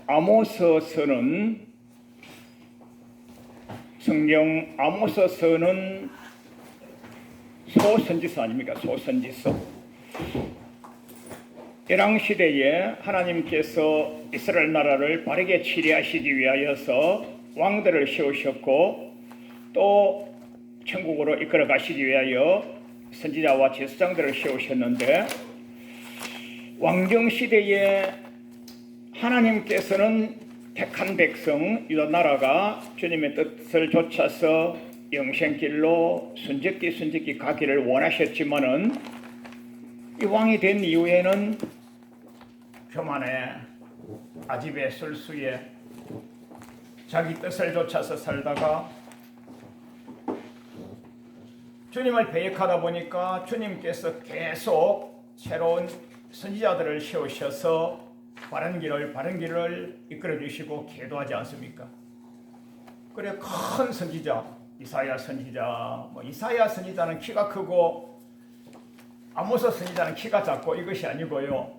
아모스서는 성경 아모스서는 소선지서 아닙니까? 소선지서. 열왕 시대에 하나님께서 이스라엘 나라를 바르게 치리하시기 위하여서 왕들을 세우셨고 또 천국으로 이끌어 가시기 위하여 선지자와 제사장들을 세우셨는데, 왕정 시대에 하나님께서는 택한 백성 유다 나라가 주님의 뜻을 좇아서 영생길로 순적기 가기를 원하셨지만은, 이 왕이 된 이후에는 교만에 아집에 술수에 자기 뜻을 좇아서 살다가 주님을 배역하다 보니까 주님께서 계속 새로운 선지자들을 세우셔서 바른 길을 이끌어 주시고 계도하지 않습니까? 그래, 큰 선지자 이사야 선지자, 이사야 선지자는 키가 크고 아모스 선지자는 키가 작고 이것이 아니고요,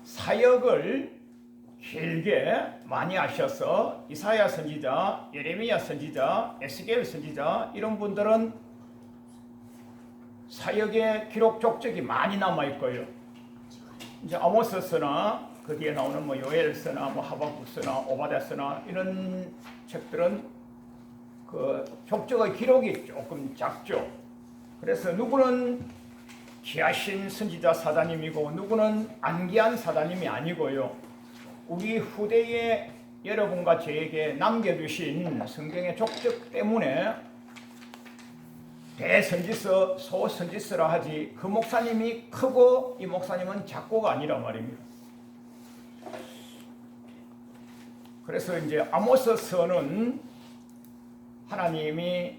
사역을 길게 많이 하셔서 이사야 선지자, 예레미야 선지자, 에스겔 선지자, 이런 분들은 사역의 기록 족적이 많이 남아 있고요. 이제 아모스서나 그 뒤에 나오는 요엘서나 하박국서나 오바댜서나 이런 책들은 그 족적의 기록이 조금 작죠. 그래서 누구는 귀하신 선지자 사자님이고 누구는 안귀한 사자님이 아니고요, 우리 후대에 여러분과 저에게 남겨주신 성경의 족적 때문에 대선지서, 소선지서라 하지, 그 목사님이 크고 이 목사님은 작고가 아니라 말입니다. 그래서 이제 아모스서는 하나님이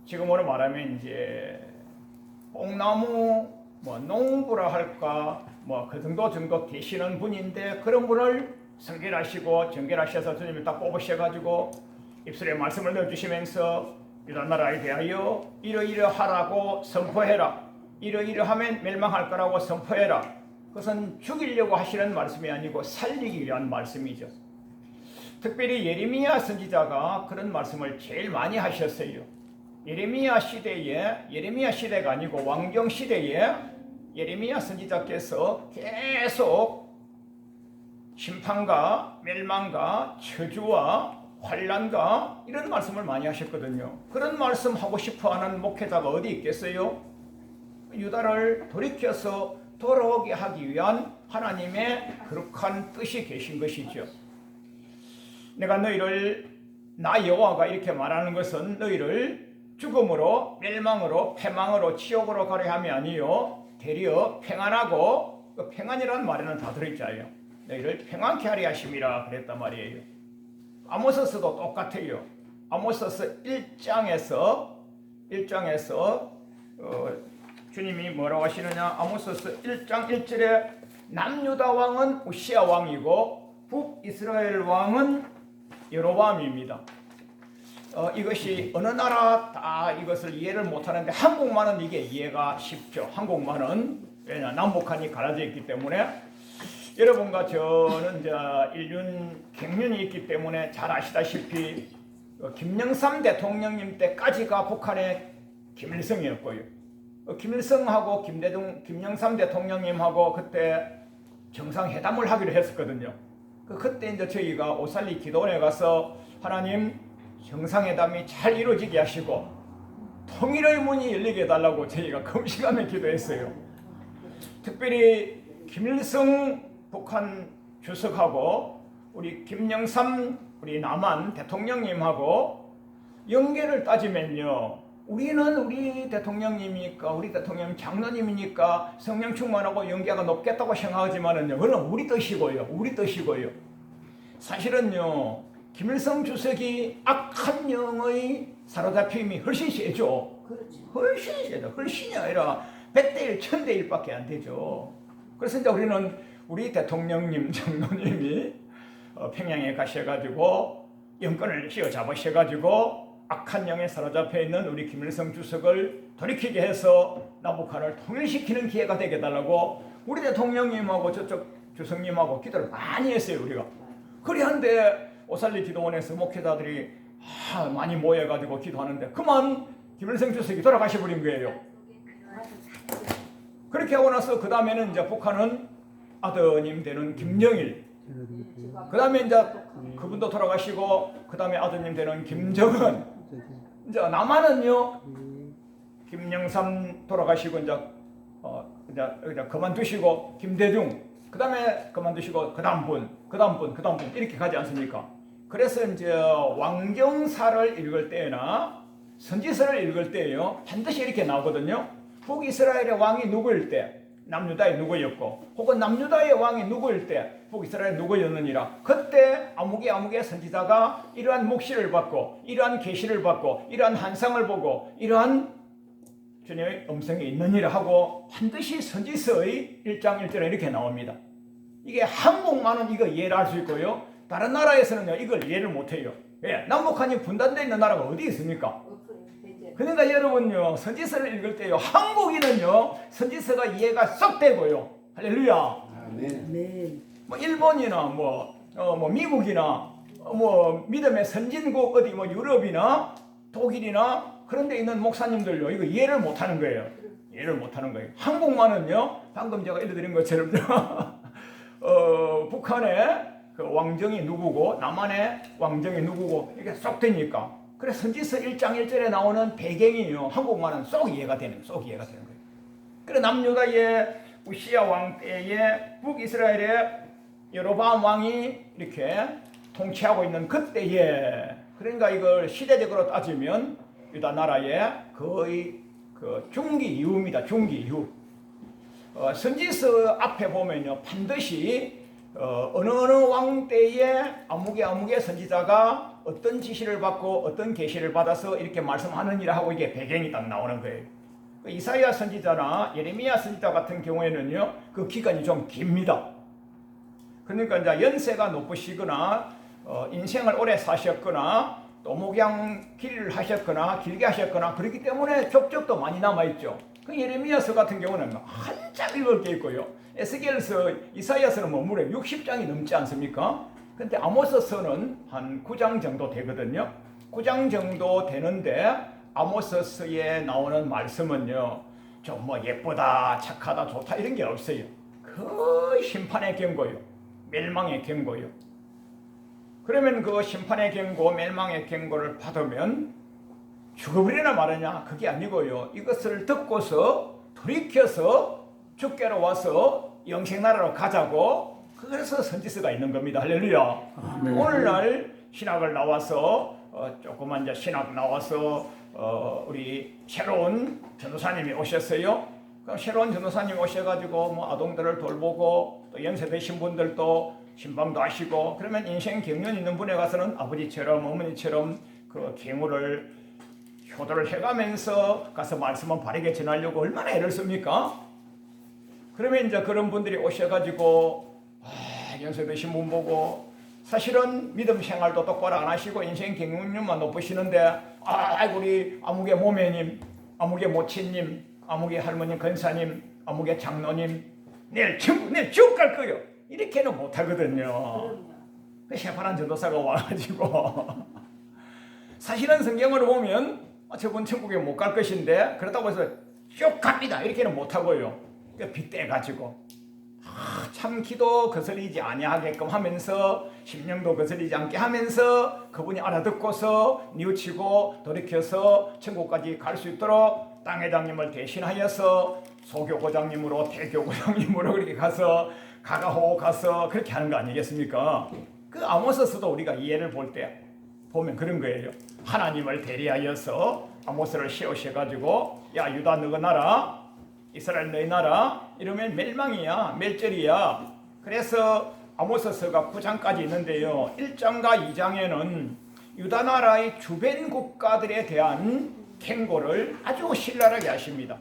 지금으로 말하면 이제 뽕나무 농부라 할까 그 정도 되시는 분인데, 그런 분을 선결하시고 정결하셔서 주님이 딱 뽑으셔가지고 입술에 말씀을 넣어주시면서 유다 나라에 대하여 이러이러하라고 선포해라, 이러이러하면 멸망할 거라고 선포해라. 그것은 죽이려고 하시는 말씀이 아니고 살리기 위한 말씀이죠. 특별히 예레미야 선지자가 그런 말씀을 제일 많이 하셨어요. 예레미야 시대가 아니고 왕정 시대에 예레미야 선지자께서 계속 심판과 멸망과 저주와 환난과 이런 말씀을 많이 하셨거든요. 그런 말씀 하고 싶어하는 목회자가 어디 있겠어요? 유다를 돌이켜서 돌아오게 하기 위한 하나님의 거룩한 뜻이 계신 것이죠. 내가 너희를, 나 여호와가 이렇게 말하는 것은 너희를 죽음으로, 멸망으로, 패망으로, 지옥으로 가려 함이 아니요 되려 평안하고, 그 평안이라는 말에는 다 들어있잖아요. 너희를 평안케 하려 하심이라 그랬단 말이에요. 아모스서도 똑같아요. 아모스서 1장에서 주님이 뭐라고 하시느냐, 아모스서 1장 1절에 남유다 왕은 우시야 왕이고 북이스라엘 왕은 여로보암입니다. 이것이 어느 나라 다 이것을 이해를 못하는데 한국만은 이게 이해가 쉽죠. 한국만은 왜냐, 남북한이 갈라져 있기 때문에. 여러분과 저는 이제 인륜 경륜이 있기 때문에 잘 아시다시피 김영삼 대통령님 때까지가 북한의 김일성이었고요. 김일성하고 김영삼 대통령님하고 그때 정상회담을 하기로 했었거든요. 그때 이제 저희가 오살리 기도원에 가서 하나님 정상회담이 잘 이루어지게 하시고 통일의 문이 열리게 해달라고 저희가 금식하며 기도했어요. 특별히 김일성 북한 주석하고 우리 김영삼 우리 남한 대통령님하고 연계를 따지면요, 우리는 우리 대통령님이니까, 우리 대통령 장로님이니까 성령 충만하고 연계가 높겠다고 생각하지만은요, 그건 우리 뜻이고요. 사실은요, 김일성 주석이 악한 영의 사로잡힘이 훨씬 세죠. 훨씬이 아니라 100대 1, 1000대 1밖에 안 되죠. 그래서 이제 우리는 우리 대통령님, 장로님이 평양에 가셔가지고 영권을 휘어잡으셔가지고 악한 영에 사로잡혀 있는 우리 김일성 주석을 돌이키게 해서 남북한을 통일시키는 기회가 되게 해달라고 우리 대통령님하고 저쪽 주석님하고 기도를 많이 했어요, 우리가. 그리한데 오살리 기도원에서 목회자들이 많이 모여가지고 기도하는데 그만 김일성 주석이 돌아가셔 버린 거예요. 그렇게 하고 나서 그 다음에는 이제 북한은 아드님 되는 김정일, 그 다음에 이제 그분도 돌아가시고 그 다음에 아드님 되는 김정은, 이제 남한은요 김영삼 돌아가시고 이제 그만두시고 김대중, 그 다음에 그만두시고 그 다음 분 이렇게 가지 않습니까? 그래서 이제 왕정사를 읽을 때나 선지서를 읽을 때요 반드시 이렇게 나오거든요. 북이스라엘의 왕이 누구일 때 남유다의 누구였고, 혹은 남유다의 왕이 누구일 때 북이스라엘 누구였느니라. 그때 아무개 선지자가 이러한 묵시를 받고 이러한 계시를 받고 이러한 환상을 보고 이러한 주님의 음성이 있느니라 하고 반드시 선지서의 1장 1절에 이렇게 나옵니다. 이게 한국만은 이거 이해를 할 수 있고요, 다른 나라에서는요 이걸 이해를 못해요. 왜? 남북한이 분단되어 있는 나라가 어디 있습니까? 그러니까 여러분요 선지서를 읽을 때요 한국인은요 선지서가 이해가 쏙 되고요. 할렐루야. 아멘. 뭐 일본이나 뭐 미국이나 뭐 믿음의 선진국 어디 뭐 유럽이나 독일이나 그런 데 있는 목사님들요 이거 이해를 못하는 거예요. 이해를 못하는 거예요. 한국만은요 방금 제가 읽어드린 것처럼 북한의 그 왕정이 누구고 남한의 왕정이 누구고 이게 쏙 되니까. 그래 선지서 1장 1절에 나오는 배경이요 한국말은 쏙 이해가 되는 거예요. 그래 남유다의 우시야 왕 때에 북이스라엘의 여로보암 왕이 이렇게 통치하고 있는 그때에, 그러니까 이걸 시대적으로 따지면 유다 나라의 거의 그 중기 이후입니다. 중기 이후. 선지서 앞에 보면요 반드시 어느 왕 때에 아무개 선지자가 어떤 지시를 받고 어떤 계시를 받아서 이렇게 말씀하느니라 하고 이게 배경이 딱 나오는 거예요. 이사야 선지자나 예레미야 선지자 같은 경우에는요 그 기간이 좀 깁니다. 그러니까 이제 연세가 높으시거나 인생을 오래 사셨거나 또 목양 길을 하셨거나 길게 하셨거나 그렇기 때문에 족적도 많이 남아있죠. 그 예레미야서 같은 경우는 한참 읽을 게 있고요. 에스겔서, 이사야서는 뭐 무려 60장이 넘지 않습니까? 근데 아모스서는 한 9장 정도 되거든요. 9장 정도 되는데 아모스서에 나오는 말씀은요 좀 뭐 예쁘다, 착하다, 좋다 이런 게 없어요. 그 심판의 경고요, 멸망의 경고요. 그러면 그 심판의 경고, 멸망의 경고를 받으면 죽어버리나 말하냐? 그게 아니고요. 이것을 듣고서 돌이켜서 주께로 와서 영생나라로 가자고, 그래서 선지서가 있는 겁니다. 할렐루야. 오늘날 신학을 나와서 조그만 이제 신학 나와서 우리 새로운 전도사님이 오셨어요. 그럼 새로운 전도사님이 오셔가지고 뭐 아동들을 돌보고 또 연세 드신 분들도 신방도 하시고, 그러면 인생 경륜 있는 분에 가서는 아버지처럼 어머니처럼 그 경우를 효도를 해가면서 가서 말씀을 바르게 전하려고 얼마나 애를 씁니까? 그러면 이제 그런 분들이 오셔가지고 연세 드신 분 보고 사실은 믿음 생활도 똑바로 안 하시고 인생 경륜만 높으시는데 우리 아무개 모매님, 아무개 모친님, 아무개 할머니 권사님, 아무개 장로님 내일 지옥 갈 거요 이렇게는 못하거든요. 그 새파란 전도사가 와가지고 사실은 성경으로 보면 저분 천국에 못 갈 것인데 그렇다고 해서 쭉 갑니다 이렇게는 못하고요. 빗대가지고 참 기도 거스리지 아니하게끔 하면서 심령도 거스리지 않게 하면서 그분이 알아듣고서 뉘우치고 돌이켜서 천국까지 갈 수 있도록 땅회장님을 대신하여서 소교고장님으로 대교고장님으로 그렇게 가서 가가호 가서 그렇게 하는 거 아니겠습니까? 그 아모스서도 우리가 이해를 볼 때 보면 그런 거예요. 하나님을 대리하여서 아모스를 세우셔가지고 야 유다 너희 나라, 이스라엘 너희 나라 이러면 멸망이야, 멸절이야. 그래서 아모스서가 9장까지 있는데요. 1장과 2장에는 유다 나라의 주변 국가들에 대한 경고를 아주 신랄하게 하십니다.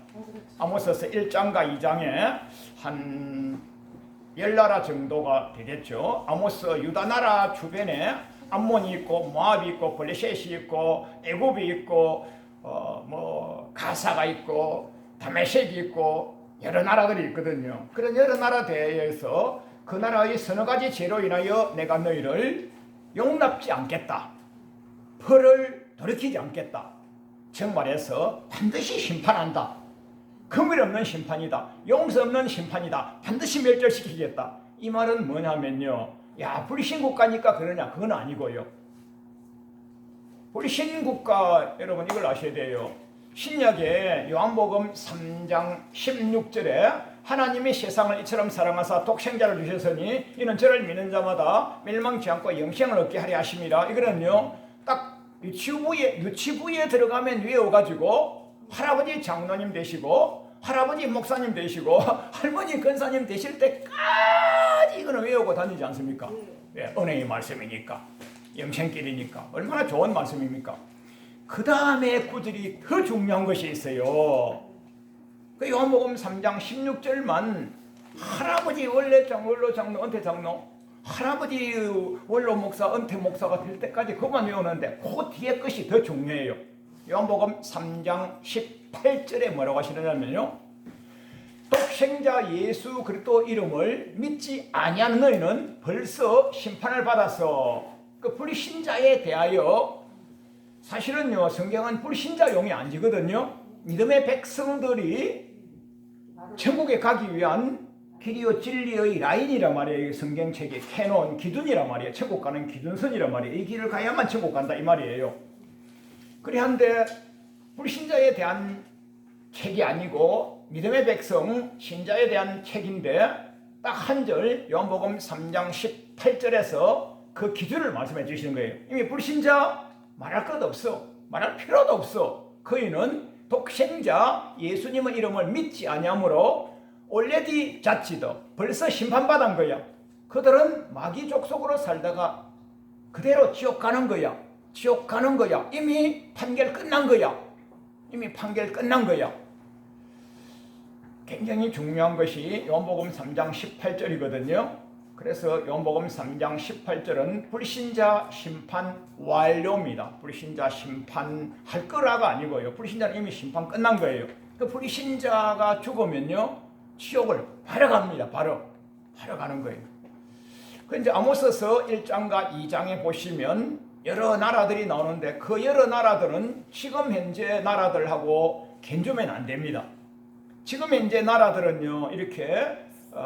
아모스서 1장과 2장에 한 10나라 정도가 되겠죠. 아모스 유다 나라 주변에 암몬이 있고 모압이 있고 블레셋이 있고 애굽이 있고 뭐 가사가 있고 다메섹이 있고 여러 나라들이 있거든요. 그런 여러 나라 대해서 그 나라의 서너 가지 죄로 인하여 내가 너희를 용납지 않겠다. 벌을 돌이키지 않겠다. 정말해서 반드시 심판한다. 금일 없는 심판이다. 용서 없는 심판이다. 반드시 멸절시키겠다. 이 말은 뭐냐면요. 야, 불신국가니까 그러냐? 그건 아니고요. 불신국가, 여러분 이걸 아셔야 돼요. 신약에 요한복음 3장 16절에 하나님이 세상을 이처럼 사랑하사 독생자를 주셨으니 이는 저를 믿는 자마다 멸망치 않고 영생을 얻게 하려 하심이라. 이거는요, 딱 유치부에 들어가면 외워가지고 할아버지 장로님 되시고 할아버지 목사님 되시고 할머니 권사님 되실 때까지 이거는 외우고 다니지 않습니까? 예, 은혜의 말씀이니까, 영생길이니까 얼마나 좋은 말씀입니까? 그 다음에 구절이 더 중요한 것이 있어요. 그 요한복음 3장 16절만 할아버지 원로 장로 은퇴 장로 할아버지 원로 목사 은퇴 목사가 될 때까지 그만 외우는데 그 뒤에 것이 더 중요해요. 요한복음 3장 18절에 뭐라고 하시느냐면요, 독생자 예수 그리스도 이름을 믿지 아니하는 너희는 벌써 심판을 받았어. 그 불신자에 대하여 사실은요, 성경은 불신자용이 아니거든요. 믿음의 백성들이 천국에 가기 위한 길이요 진리의 라인이란 말이에요. 성경책의 캐논 기준이란 말이에요. 천국 가는 기준선이란 말이에요. 이 길을 가야만 천국 간다 이 말이에요. 그리한데 불신자에 대한 책이 아니고 믿음의 백성 신자에 대한 책인데 딱 한 절 요한복음 3장 18절에서 그 기준을 말씀해 주시는 거예요. 이미 불신자 말할 것 없어. 말할 필요도 없어. 그이는 독생자 예수님의 이름을 믿지 아니하므로 already judged, 벌써 심판받은 거야. 그들은 마귀 족속으로 살다가 그대로 지옥 가는 거야. 지옥 가는 거야. 이미 판결 끝난 거야. 이미 판결 끝난 거야. 굉장히 중요한 것이 요한복음 3장 18절이거든요. 그래서 요한복음 3장 18절은 불신자 심판 완료입니다. 불신자 심판할 거라가 아니고요. 불신자는 이미 심판 끝난 거예요. 그 불신자가 죽으면요, 지옥을 바로 갑니다. 바로 가는 거예요. 그 이제 아모스서 1장과 2장에 보시면 여러 나라들이 나오는데 그 여러 나라들은 지금 현재 나라들하고 견주면 안 됩니다. 지금 현재 나라들은요, 이렇게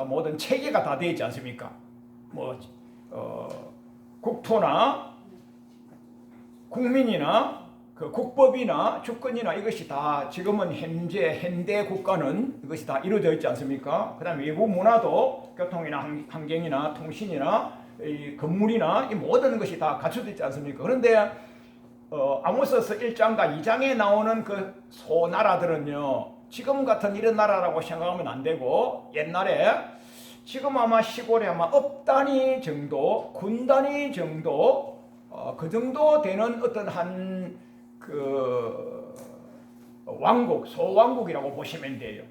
모든 체계가 다 되어 있지 않습니까? 국토나 국민이나 그 국법이나 주권이나 이것이 다 지금은 현대 국가는 이것이 다 이루어져 있지 않습니까? 그 다음에 외부 문화도 교통이나 환경이나 통신이나 이 건물이나 이 모든 것이 다 갖춰져 있지 않습니까? 그런데 아모스서 1장과 2장에 나오는 그 소나라들은요, 지금 같은 이런 나라라고 생각하면 안 되고 옛날에 지금 아마 시골에 아마 업 단위 정도, 군 단위 정도, 그 정도 되는 어떤 한 그 왕국, 소왕국이라고 보시면 돼요.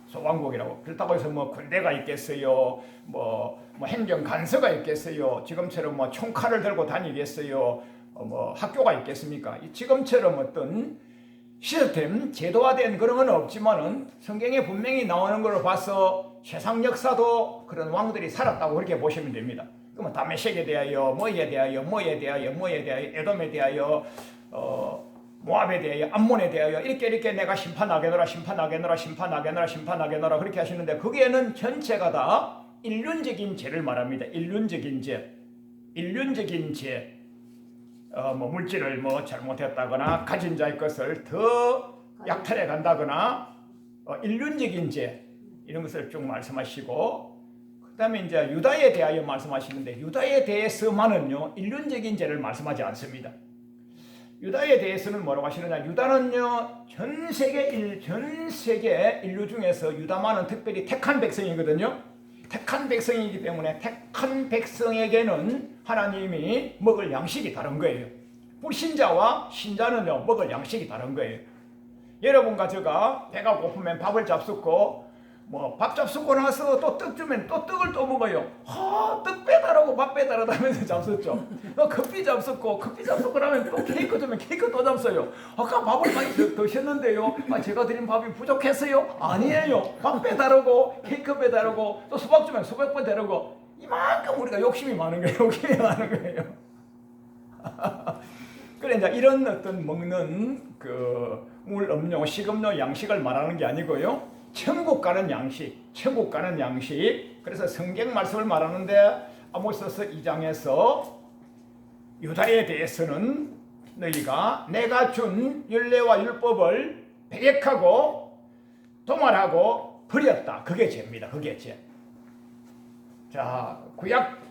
소왕국이라고. 그렇다고 해서 뭐 군대가 있겠어요, 뭐 행정 간서가 있겠어요, 지금처럼 뭐 총칼을 들고 다니겠어요, 뭐 학교가 있겠습니까? 지금처럼 어떤 시스템, 제도화된 그런 건 없지만은 성경에 분명히 나오는 걸 봐서 세상 역사도 그런 왕들이 살았다고 그렇게 보시면 됩니다. 그러면 다메섹에 대하여, 뭐에 대하여, 에돔에 대하여, 모압에 대하여, 암몬에 대하여 이렇게 내가 심판하겠노라 그렇게 하시는데 거기에는 전체가 다 일륜적인 죄를 말합니다. 일륜적인 죄. 물질을 잘못했다거나 가진 자의 것을 더 약탈해 간다거나 일륜적인 죄 이런 것을 쭉 말씀하시고, 그 다음에 이제 유다에 대하여 말씀하시는데 유다에 대해서만은요 일륜적인 죄를 말씀하지 않습니다. 유다에 대해서는 뭐라고 하시느냐, 유다는요 전 세계 인류 중에서 유다만은 특별히 택한 백성이거든요. 택한 백성이기 때문에 택한 백성에게는 하나님이 먹을 양식이 다른 거예요. 불신자와 신자는요 먹을 양식이 다른 거예요. 여러분과 제가 배가 고프면 밥을 잡숫고 밥 잡숫고 나서 또 떡 주면 또 떡을 또 먹어요. 떡 배달하고 밥 배달하다면서 잡숫죠. 커피 잡숫고 나면 또 케이크 주면 케이크 또 잡숴요. 아까 밥을 많이 드셨는데요, 제가 드린 밥이 부족했어요? 아니에요. 밥 배달하고 케이크 배달하고 또 수박 주면 수박 배달하고 이만큼 우리가 욕심이 많은 거예요. 욕심이 많은 거예요. 그래 이제 이런 어떤 먹는 그 물, 음료, 식음료, 양식을 말하는 게 아니고요. 천국 가는 양식, 천국 가는 양식. 그래서 성경 말씀을 말하는데 아모스서 2장에서 유다에 대해서는 너희가 내가 준 율례와 율법을 배역하고 도말하고 버렸다. 그게 죄입니다. 그게 죄. 자,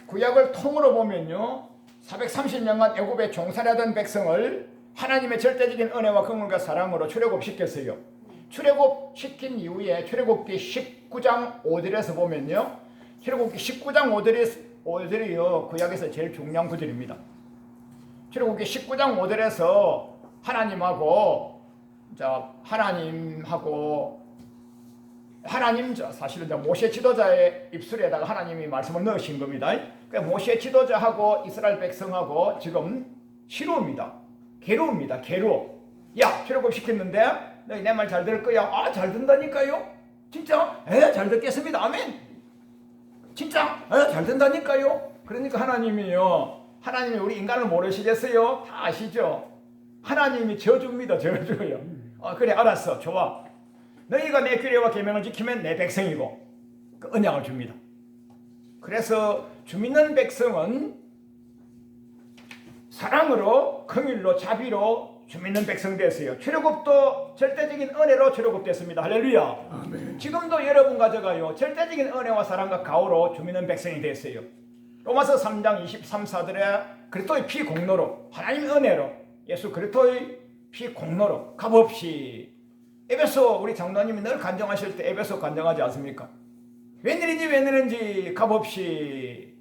구약을 통으로 보면요. 430년간 애굽에 종살이하던 백성을 하나님의 절대적인 은혜와 긍휼과 사랑으로 출애굽시켰어요. 출애굽시킨 이후에 출애굽기 19장 5절에서 보면요. 출애굽기 19장 5절이요. 구약에서 제일 중요한 구절입니다. 출애굽기 19장 5절에서 하나님 사실은 모세 지도자의 입술에다가 하나님이 말씀을 넣으신 겁니다. 그러니까 모세 지도자하고 이스라엘 백성하고 지금 시루입니다. 괴로웁니다. 괴로워. 야, 출애굽 시켰는데 너희 내 말 잘 들을 거야. 아, 잘 듣는다니까요. 진짜? 잘 듣겠습니다. 아멘. 진짜? 잘 듣는다니까요. 그러니까 하나님이 우리 인간을 모르시겠어요? 다 아시죠? 하나님이 저주입니다. 저주요. 그래, 알았어. 좋아. 너희가 내 규례와 계명을 지키면 내 백성이고 그 언약을 줍니다. 그래서 주 믿는 백성은 사랑으로, 긍휼로, 자비로 주 믿는 백성 됐어요. 출애굽도 절대적인 은혜로 출애굽됐습니다. 할렐루야. 아멘. 지금도 여러분 가져가요. 절대적인 은혜와 사랑과 가호로 주 믿는 백성이 됐어요. 로마서 3장 23, 4절에 그리스도의 피 공로로, 하나님의 은혜로, 예수 그리스도의 피 공로로 값없이. 에베소 우리 장로님이 늘 간증하실 때 에베소 간증하지 않습니까? 웬일인지 값없이,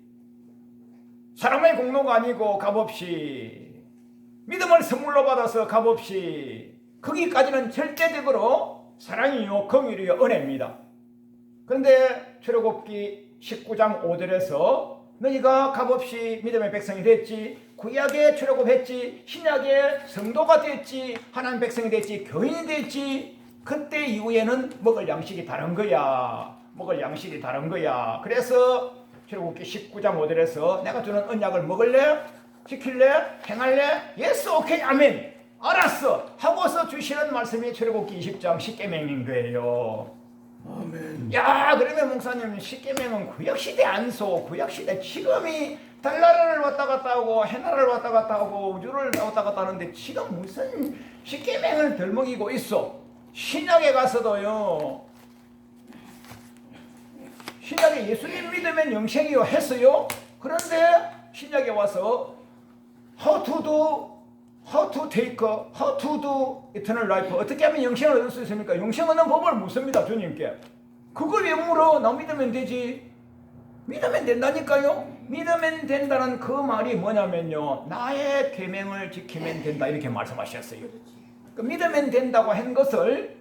사람의 공로가 아니고 값없이, 믿음을 선물로 받아서 값없이. 거기까지는 절대적으로 사랑이요 긍휼이요 은혜입니다. 그런데 출애굽기 19장 5절에서 너희가 값없이 믿음의 백성이 됐지, 구약에 출애굽했지, 신약의 성도가 됐지, 하나님 백성이 됐지, 교인이 됐지. 그때 이후에는 먹을 양식이 다른 거야. 먹을 양식이 다른 거야. 그래서 출애굽기 19장 5절에서 내가 주는 언약을 먹을래? 지킬래? 행할래? 예스, 오케이, 아멘. 알았어. 하고서 주시는 말씀이 출애굽기 20장 십계명인 거예요. 아멘. 야, 그러면 목사님 십계명은 구약시대 안소, 구약시대 지금이 달나라를 왔다 갔다 하고 해나라를 왔다 갔다 하고 우주를 왔다 갔다 하는데 지금 무슨 십계명을 덜먹이고 있어. 신약에 가서도요, 신약에 예수님 믿으면 영생이요 했어요. 그런데 신약에 와서 how to take, how to do eternal life, 어떻게 하면 영생을 얻을 수 있습니까? 영생 얻는 법을 묻습니다. 주님께. 그걸 왜 물어? 나 믿으면 되지. 믿으면 된다니까요. 믿으면 된다는 그 말이 뭐냐면요, 나의 계명을 지키면 된다 이렇게 말씀하셨어요. 그 믿으면 된다고 한 것을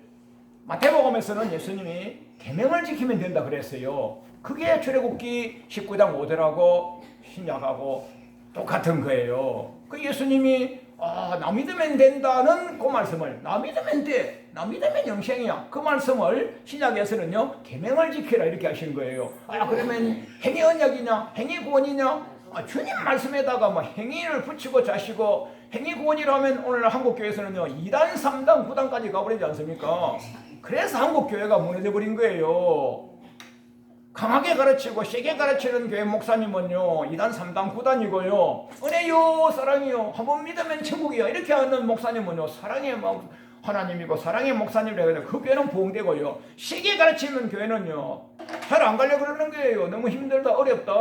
마태복음에서는 예수님이 계명을 지키면 된다 그랬어요. 그게 출애굽기 19장 5절하고 신약하고 똑같은 거예요. 그 예수님이 나 믿으면 된다는 그 말씀을, 나 믿으면 돼, 나 믿으면 영생이야, 그 말씀을 신약에서는요 계명을 지키라 이렇게 하신 거예요. 그러면 행위 언약이냐 행위 구원이냐, 주님 말씀에다가 뭐 행위를 붙이고 자시고 행위 구원이라면 오늘 한국교회에서는요 2단 3단 9단까지 가버리지 않습니까? 그래서 한국교회가 무너져 버린 거예요. 강하게 가르치고 세게 가르치는 교회 목사님은요 2단 3단 9단이고요 은혜요 사랑이요 한번 믿으면 천국이야 이렇게 하는 목사님은요 사랑의 하나님이고 사랑의 목사님이라고 해서 그 교회는 부흥되고요, 세게 가르치는 교회는요 잘 안 가려고 그러는 거예요. 너무 힘들다, 어렵다.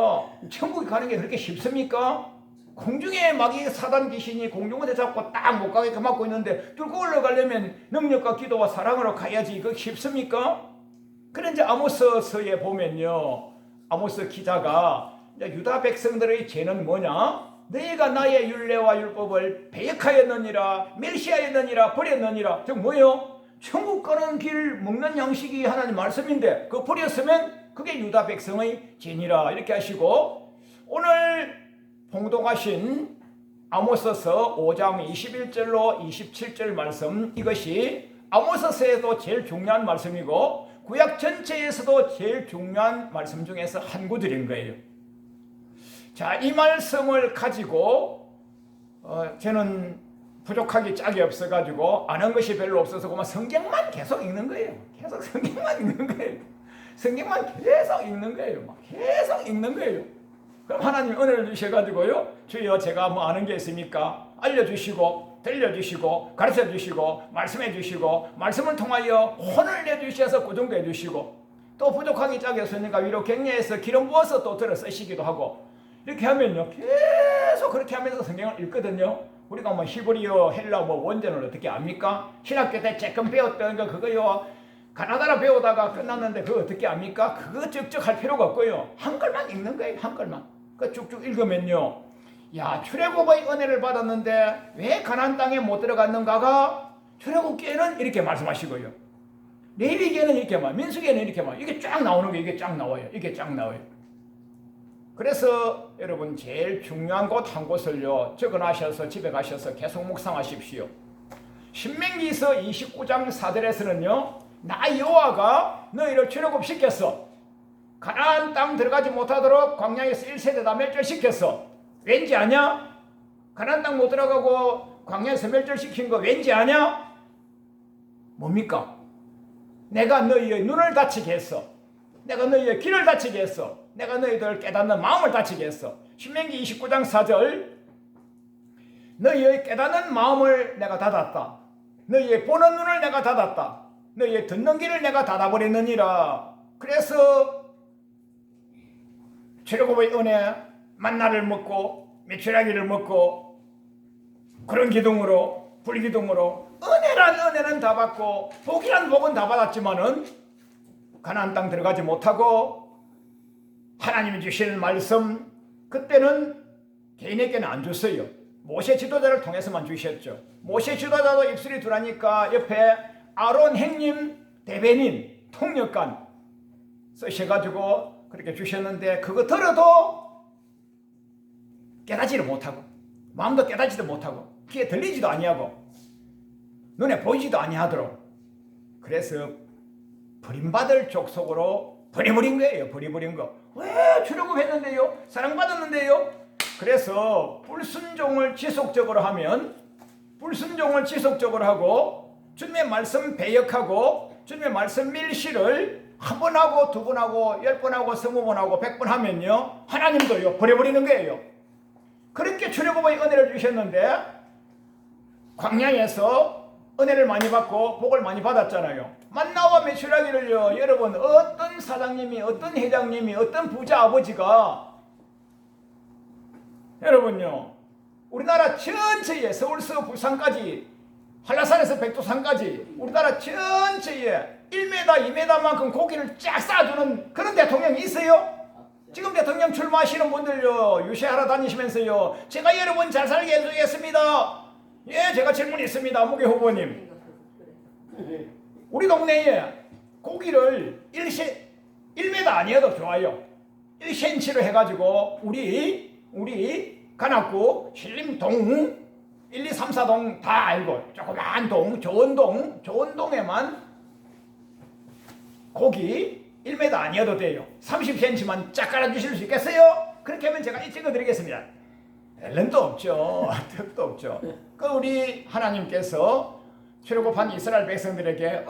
천국에 가는 게 그렇게 쉽습니까? 공중에 마귀 사단 귀신이 공중에 잡고 딱 못 가게 막고 있는데 뚫고 올라가려면 능력과 기도와 사랑으로 가야지. 그거 쉽습니까? 그런데 아모스서에 보면요, 아모스 기자가 유다 백성들의 죄는 뭐냐? 너희가 나의 율례와 율법을 배역하였느니라, 멸시하였느니라, 버렸느니라. 즉 뭐예요? 천국 가는 길 먹는 양식이 하나님 말씀인데 그거 버렸으면 그게 유다 백성의 죄니라 이렇게 하시고, 오늘 봉독하신 아모스서 5장 21절로 27절 말씀, 이것이 아모스서에도 제일 중요한 말씀이고 구약 전체에서도 제일 중요한 말씀 중에서 한 구절인 거예요. 자, 이 말씀을 가지고 저는 부족하기 짝이 없어가지고 아는 것이 별로 없어서 그만 성경만 계속 읽는 거예요. 계속 성경만 읽는 거예요. 성경만 계속 읽는 거예요. 막 계속 읽는 거예요. 그럼 하나님 은혜를 주셔가지고요, 주여 제가 뭐 아는 게 있습니까? 알려주시고 들려주시고 가르쳐주시고 말씀해주시고 말씀을 통하여 혼을 내주셔서 고정해 주시고 또 부족하기 짝이 없으니까 위로 격려해서 기름 부어서 또 들어 쓰시기도 하고 이렇게 하면요 계속 그렇게 하면서 성경을 읽거든요. 우리가 뭐 히브리어 헬라 뭐 원전을 어떻게 압니까? 신학교 때 조금 배웠던 거 그거요 가나다라 배우다가 끝났는데 그거 어떻게 압니까? 그거 쭉쭉 할 필요가 없고요. 한글만 읽는 거예요. 한글만. 그 쭉쭉 읽으면요. 야, 출애굽의 은혜를 받았는데 왜 가나안 땅에 못 들어갔는가가 출애굽기에는 이렇게 말씀하시고요. 레위기에는 이렇게 말, 민수기에는 이렇게 말. 이게 쫙 나오는 게 이게 쫙 나와요. 이게 쫙 나와요. 그래서 여러분 제일 중요한 곳 한 곳을요 적어놔셔서 집에 가셔서 계속 묵상하십시오. 신명기서 29장 4절에서는요 나 여호와가 너희를 출애굽시켰어. 가나안 땅 들어가지 못하도록 광야에서 1세대 다 멸절시켰어. 왠지 아냐? 가나안 땅 못 들어가고 광야에서 멸절시킨 거 왠지 아냐? 뭡니까? 내가 너희의 눈을 다치게 했어. 내가 너희의 귀를 다치게 했어. 내가 너희들 깨닫는 마음을 다치게 했어. 신명기 29장 4절 너희의 깨닫는 마음을 내가 닫았다. 너희의 보는 눈을 내가 닫았다. 너희의 듣는 귀를 내가 닫아버렸느니라. 그래서 출애굽의 은혜 만나를 먹고 메추라기를 먹고 그런 기둥으로 불기둥으로 은혜란 은혜는 다 받고 복이란 복은 다 받았지만은 가나안 땅 들어가지 못하고 하나님이 주시는 말씀 그때는 개인에게는 안 줬어요. 모세 지도자를 통해서만 주셨죠. 모세 지도자도 입술이 둔하니까 옆에 아론 행님 대변인 통역관 쓰셔가지고 그렇게 주셨는데 그거 들어도 깨닫지를 못하고 마음도 깨닫지도 못하고 귀에 들리지도 아니하고 눈에 보이지도 아니하도록 그래서 버림받을 족속으로 버려버린 거예요. 버려버린 거. 왜 출애굽했는데요? 사랑받았는데요? 그래서 불순종을 지속적으로 하면 불순종을 지속적으로 하고 주님의 말씀 배역하고 주님의 말씀 밀실을 한 번 하고 두 번 하고 10번 하고 20번 하고 100번 하면요 하나님도요 버려버리는 거예요. 그렇게 출애굽의 은혜를 주셨는데 광야에서 은혜를 많이 받고 복을 많이 받았잖아요. 만나와 메추라기를요 여러분 어떤 사장님이 어떤 회장님이 어떤 부자 아버지가 여러분요 우리나라 전체에 서울서 부산까지 한라산에서 백두산까지 우리나라 전체에 1m 2m만큼 고기를 쫙 쌓아주는 그런 대통령이 있어요? 지금 대통령 출마하시는 분들요 유세하러 다니시면서요 제가 여러분 잘 살게 해주겠습니다. 예, 제가 질문 있습니다. 무게 후보님. 우리 동네에 고기를 1m 아니어도 좋아요. 1cm로 해가지고 우리 관악구 신림동 1, 2, 3, 4동 다 알고 조그만 동, 좋은 동에만 고기 1m 아니어도 돼요. 30cm만 쫙 깔아주실 수 있겠어요? 그렇게 하면 제가 찍어드리겠습니다. 앨런도 없죠. 턱도 없죠. 그 우리 하나님께서 출애굽한 이스라엘 백성들에게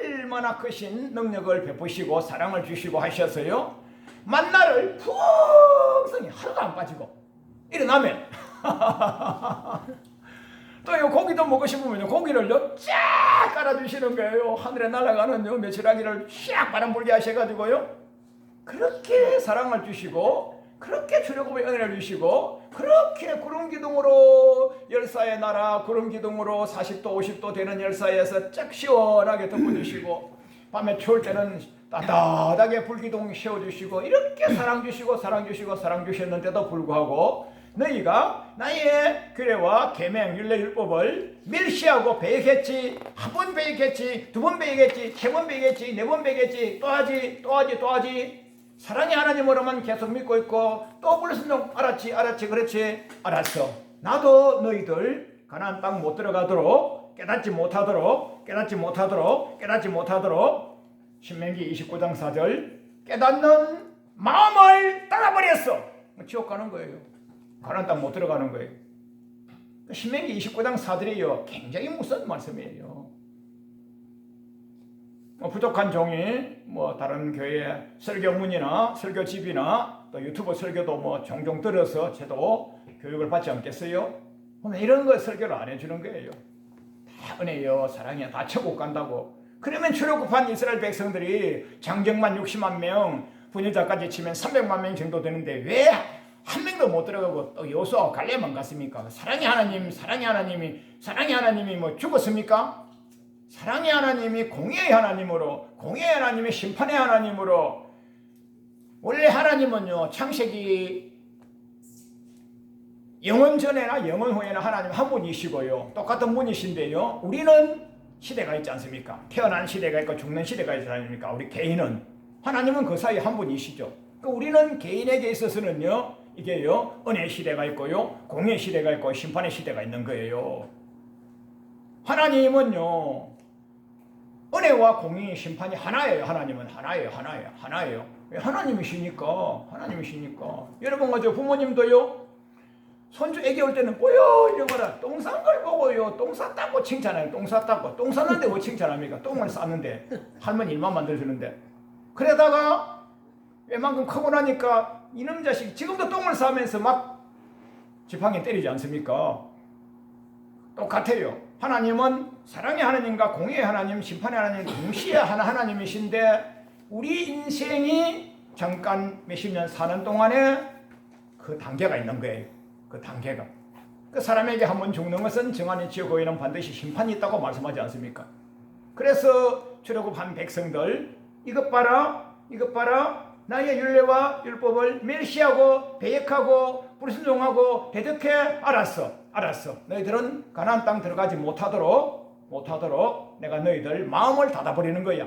얼마나 크신 능력을 베푸시고 사랑을 주시고 하셔서요. 만나를 풍성히 하루도 안 빠지고 일어나면 또 이 고기도 먹고 싶으면 고기를요 쫙 깔아주시는 거예요. 하늘에 날아가는 요 메추라기를 쫙 바람 불게 하셔가지고요. 그렇게 사랑을 주시고 그렇게 출애굽의 은혜를 주시고 그렇게 구름 기둥으로 열사의 나라 구름 기둥으로 40도 50도 되는 열사에서 쫙 시원하게 덮어주시고 밤에 추울 때는 따뜻하게 불기둥 씌워주시고 이렇게 사랑 주시고 사랑 주시고 사랑 주셨는데도 불구하고 너희가 나의 규례와 계명 율례 율법을 멸시하고 배역했지. 한 번 배역했지, 두 번 배역했지, 세 번 배역했지, 네 번 배역했지, 또 하지. 사랑의 하나님으로만 계속 믿고 있고 또 불순종 알았지 그렇지 알았어. 나도 너희들 가나안 땅 못 들어가도록 깨닫지 못하도록 신명기 29장 4절 깨닫는 마음을 따라버렸어. 지옥 가는 거예요. 가나안 땅 못 들어가는 거예요. 신명기 29장 4절이요. 굉장히 무서운 말씀이에요. 부족한 종이 다른 교회 설교문이나 설교집이나 또 유튜브 설교도 종종 들어서 저도 교육을 받지 않겠어요? 그러면 이런 거 설교를 안 해주는 거예요. 다 은혜요, 사랑이야, 다 천국 간다고. 그러면 출애굽한 이스라엘 백성들이 장정만 60만 명, 분유자까지 치면 300만 명 정도 되는데 왜 한 명도 못 들어가고 또 여호수아와 갈렙만 갔습니까? 사랑의 하나님이 죽었습니까? 사랑의 하나님이 공의의 하나님으로, 공의의 하나님이 심판의 하나님으로. 원래 하나님은요, 창세기 영원 전에나 영원 후에나 하나님 한 분이시고요, 똑같은 분이신데요, 우리는 시대가 있지 않습니까? 태어난 시대가 있고 죽는 시대가 있지 않습니까? 우리 개인은, 하나님은 그 사이에 한 분이시죠. 우리는 개인에게 있어서는요, 이게요, 은혜의 시대가 있고요, 공의의 시대가 있고 심판의 시대가 있는 거예요. 하나님은요, 은혜와 공의, 심판이 하나예요. 하나님은 하나예요. 하나님이시니까. 여러분, 부모님도요, 손주 애기 올 때는 보여 이러거라. 똥 싼 걸 보고요, 똥 쌌다고 칭찬해요. 똥 쌌는데 왜 칭찬합니까? 똥을 쌌는데 할머니 일만 만들어주는데. 그러다가 웬만큼 크고 나니까 이놈 자식 지금도 똥을 싸면서 막 지팡이 때리지 않습니까? 똑같아요. 하나님은 사랑의 하나님과 공의의 하나님, 심판의 하나님 동시에 하나님이신데, 우리 인생이 잠깐 몇십 년 사는 동안에 그 단계가 있는 거예요. 그 단계가. 그 사람에게 한번 죽는 것은 정한이 지어고에는 반드시 심판이 있다고 말씀하지 않습니까? 그래서 출애굽한 백성들, 이것 봐라, 나의 율례와 율법을 멸시하고 배역하고 불순종하고 대적해. 알았어. 너희들은 가나안 땅 들어가지 못하도록 내가 너희들 마음을 닫아버리는 거야.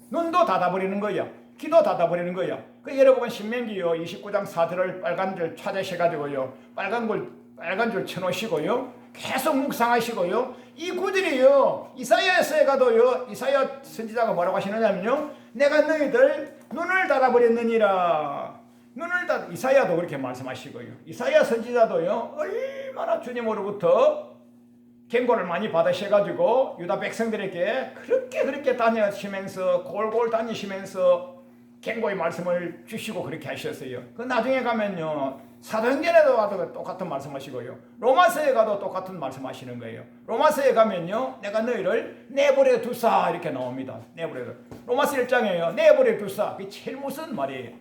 눈도 닫아버리는 거야. 귀도 닫아버리는 거야. 그 여러분 신명기요 29장 4절을 빨간 줄 찾으셔가지고요, 빨간 줄 쳐놓으시고요, 계속 묵상하시고요. 이 구절이요, 이사야서에 가도요, 이사야 선지자가 뭐라고 하시느냐면요, 내가 너희들 눈을 닫아버렸느니라. 이사야도 그렇게 말씀하시고요, 이사야 선지자도요, 얼마나 주님으로부터 경고를 많이 받으셔가지고 유다 백성들에게 그렇게 다니시면서 골골 다니시면서 경고의 말씀을 주시고 그렇게 하셨어요. 그 나중에 가면요, 사도행전에도 와도 똑같은 말씀하시고요, 로마서에 가도 똑같은 말씀하시는 거예요. 로마서에 가면요, 내가 너희를 내버려 두사 이렇게 나옵니다. 로마서 1장에요, 내버려 두사. 그게 제일 무슨 말이에요.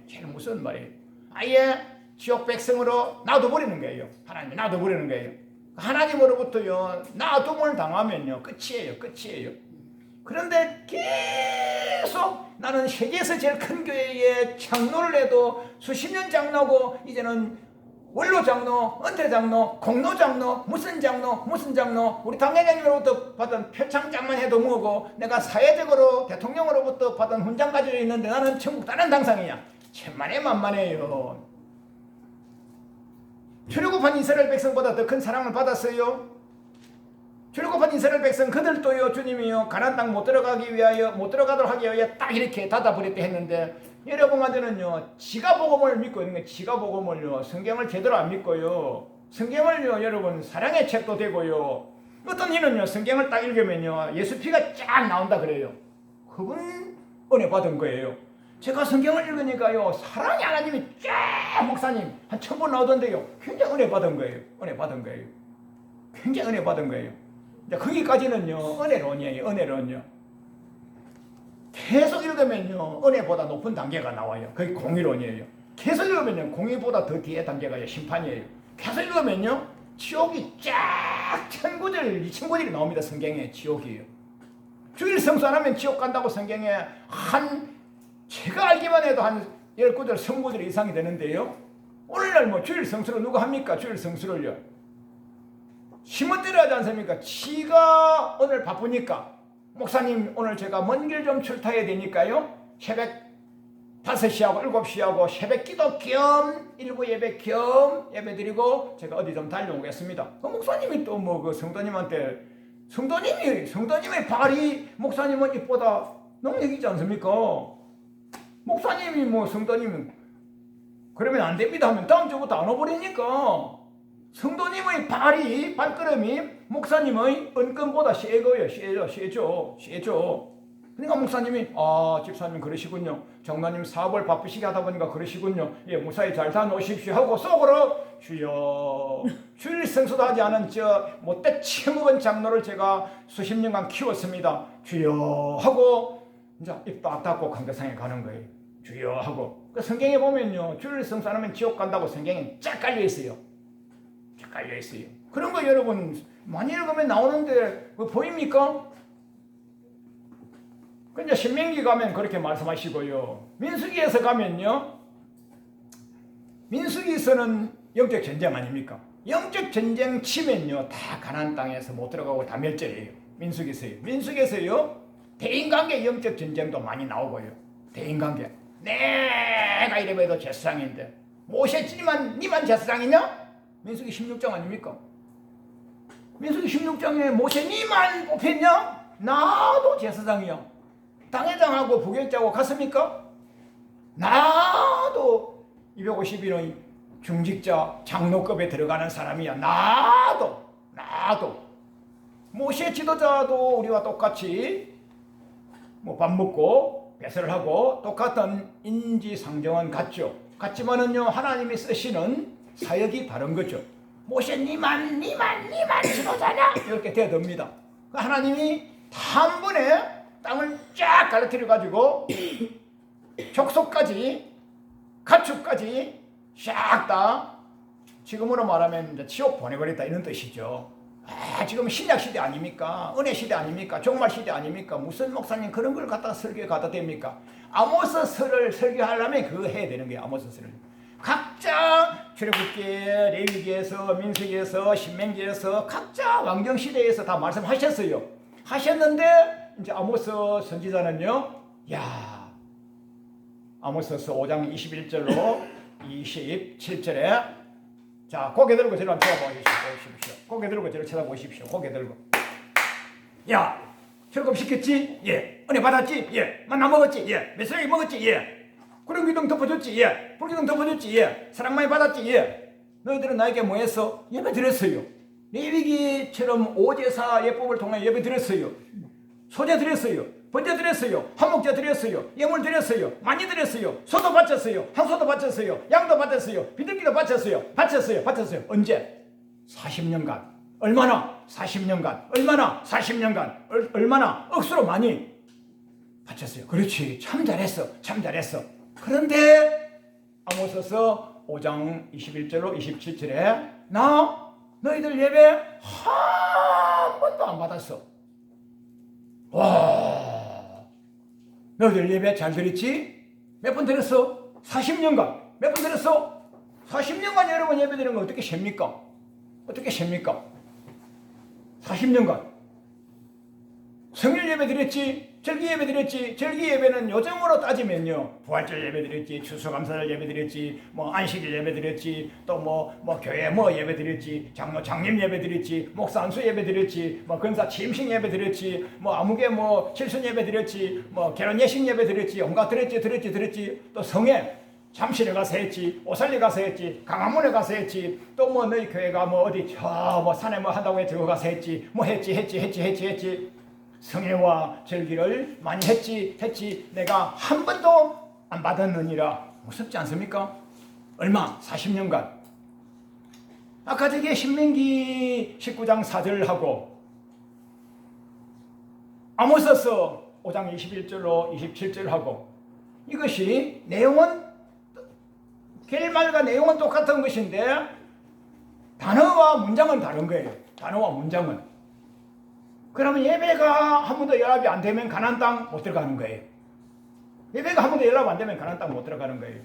아예 지옥 백성으로 놔둬버리는 거예요. 하나님이 놔둬버리는 거예요. 하나님으로부터요, 놔둠을 당하면요, 끝이에요. 그런데 계속 나는 세계에서 제일 큰 교회에 장로를 해도 수십 년 장로고, 이제는 원로 장로, 은퇴 장로, 공로 장로, 무슨 장로, 우리 당회장님으로부터 받은 표창장만 해도 뭐고, 내가 사회적으로 대통령으로부터 받은 훈장 가지고 있는데 나는 천국 다른 당상이냐. 천만에만만해요. 출애굽한 이스라엘 백성보다 더 큰 사랑을 받았어요. 출애굽한 이스라엘 백성, 그들도요, 주님이요, 가나안 땅 못 들어가도록 하기 위해 딱 이렇게 닫아버렸다 했는데, 여러분한테는요, 지가 복음을 믿고 있는 거예요. 지가 복음을요, 성경을 제대로 안 믿고요, 성경을요, 여러분 사랑의 책도 되고요, 어떤 이는요, 성경을 딱 읽으면요, 예수 피가 쫙 나온다 그래요. 그분 은혜 받은 거예요. 제가 성경을 읽으니까요, 사랑의 하나님이 쫙, 목사님 한 1000번 나오던데요, 굉장히 은혜 받은 거예요. 굉장히 은혜 받은 거예요. 거기까지는요, 은혜론이에요. 계속 읽으면요, 은혜보다 높은 단계가 나와요. 그게 공의론이에요. 계속 읽으면요, 공의보다 더 뒤에 단계가 심판이에요. 계속 읽으면요, 지옥이 쫙 1000구절, 2000구절이 나옵니다. 성경에 지옥이에요. 주일 성수 안 하면 지옥 간다고 성경에 제가 알기만 해도 한 10구절, 20구절 이상이 되는데요, 오늘날 주일 성수를 누가 합니까? 주일 성수를요, 시멋대로 하지 않습니까? 지가 오늘 바쁘니까, 목사님 오늘 제가 먼 길 좀 출타해야 되니까요, 새벽 5시하고 7시하고 새벽 기도 겸 일부 예배 겸 예배 드리고 제가 어디 좀 달려오겠습니다. 그 목사님이 또 그 성도님한테, 성도님의 발이 목사님은 입보다 능력이지 않습니까? 목사님이 성도님은 그러면 안 됩니다 하면 다음 주부터 안 와버리니까 성도님의 발걸음이 목사님의 은근보다 세고요. 세죠. 그러니까 목사님이 집사님 그러시군요. 장로님 사업을 바쁘시게 하다 보니까 그러시군요. 예, 무사히 잘 다녀오십시오 하고 속으로 주여 주일 성수도 하지 않은 저 못돼 치먹은 장로를 제가 수십 년간 키웠습니다. 주여 하고 이제 입 딱 닫고 강대상에 가는 거예요. 주여 하고. 그 성경에 보면요, 주일 성수 안 하면 지옥 간다고 성경에 쫙 깔려 있어요. 쫙 깔려 있어요. 그런 거 여러분 많이 읽으면 나오는데 그거 보입니까? 근데 신명기 가면 그렇게 말씀하시고요. 민수기에서 가면요, 민수기에서는 영적 전쟁 아닙니까? 영적 전쟁 치면요, 다 가나안 땅에서 못 들어가고 다 멸절해요. 민수기에서요, 대인관계 영적 전쟁도 많이 나오고요. 대인관계. 내가 이래봬도 제사장인데 모세지만 니만 제사장이냐? 민수기 16장 아닙니까? 민수기 16장에 모세 니만 뽑혔냐? 나도 제사장이야. 당회장하고 부교육자하고 같습니까? 나도 251의 중직자 장로급에 들어가는 사람이야. 나도 모세 지도자도 우리와 똑같이 뭐 밥 먹고 배설을 하고 똑같은 인지상정은 같죠. 같지만은요, 하나님이 쓰시는 사역이 다른 거죠. 모세 니만 지도자냐? 이렇게 대듭니다. 하나님이 한 번에 땅을 쫙 갈라뜨려 가지고 족속까지 가축까지 싹 다 지금으로 말하면 이제 지옥 보내버렸다 이런 뜻이죠. 지금 신약 시대 아닙니까? 은혜 시대 아닙니까? 종말 시대 아닙니까? 무슨 목사님 그런 걸 갖다 설교에 갖다 댑니까? 아모스서를 설교하려면 그거 해야 되는 거예요. 아모스서를 각자 출애굽기, 레위기에서, 민수기에서, 신명기에서 각자 왕정 시대에서 다 말씀하셨어요. 하셨는데 이제 아모스 선지자는요, 아모스서 5장 21절로 27절에 자, 고개 들고 저를 한번 쳐다보십시오. 고개 들고 저를 쳐다보십시오. 고개 들고. 야, 철금 시켰지? 예. 은혜 받았지? 예. 만나 먹었지? 예. 메시지 먹었지? 예. 구름기둥 덮어줬지? 예. 불기둥 덮어줬지? 예. 사랑 많이 받았지? 예. 너희들은 나에게 뭐 했어? 예배 드렸어요. 레위기처럼 오제사 예법을 통해 예배 드렸어요. 소제 드렸어요. 번제 드렸어요. 한목제 드렸어요. 예물 드렸어요. 많이 드렸어요. 소도 바쳤어요. 항소도 바쳤어요. 양도 바쳤어요. 비둘기도 바쳤어요. 언제? 40년간. 얼마나? 40년간. 얼마나? 40년간. 얼마나? 억수로 많이 바쳤어요. 그렇지. 참 잘했어. 그런데 아모스서 5장 21절로 27절에 너희들 예배 한 번도 안 받았어. 와, 너희들 예배 잘 드렸지? 몇 번 드렸어? 40년간. 몇 번 드렸어? 40년간 여러분 예배 드리는 거 어떻게 셉니까? 40년간. 성일 예배 드렸지? 절기 예배 드렸지? 절기 예배는 요즘으로 따지면요, 부활절 예배 드렸지, 추수감사절 예배 드렸지, 뭐 안식일 예배 드렸지, 또 뭐 교회 예배 드렸지, 장로 장님 예배 드렸지, 목사 안수 예배 드렸지, 뭐 근사 취임식 예배 드렸지, 뭐 아무개 칠순 예배 드렸지, 뭐 결혼 예식 예배 드렸지, 온갖 드렸지. 또 성회 잠실에 가서 했지, 오살리 가서 했지, 강화문에 가서 했지, 또 너희 교회가 어디 산에 한다고 해서 가서 했지, 했지. 성회와 절기를 많이 했지. 내가 한 번도 안 받았느니라. 무섭지 않습니까? 얼마? 40년간. 아까 저게 신명기 19장 4절하고 아모스서 5장 21절로 27절하고 이것이 내용은 결말과 내용은 똑같은 것인데 단어와 문장은 다른 거예요. 단어와 문장은. 그러면 예배가 한 번도 연합이 안 되면 가나안 땅 못 들어가는 거예요. 예배가 한 번도 연합 안 되면 가나안 땅 못 들어가는 거예요.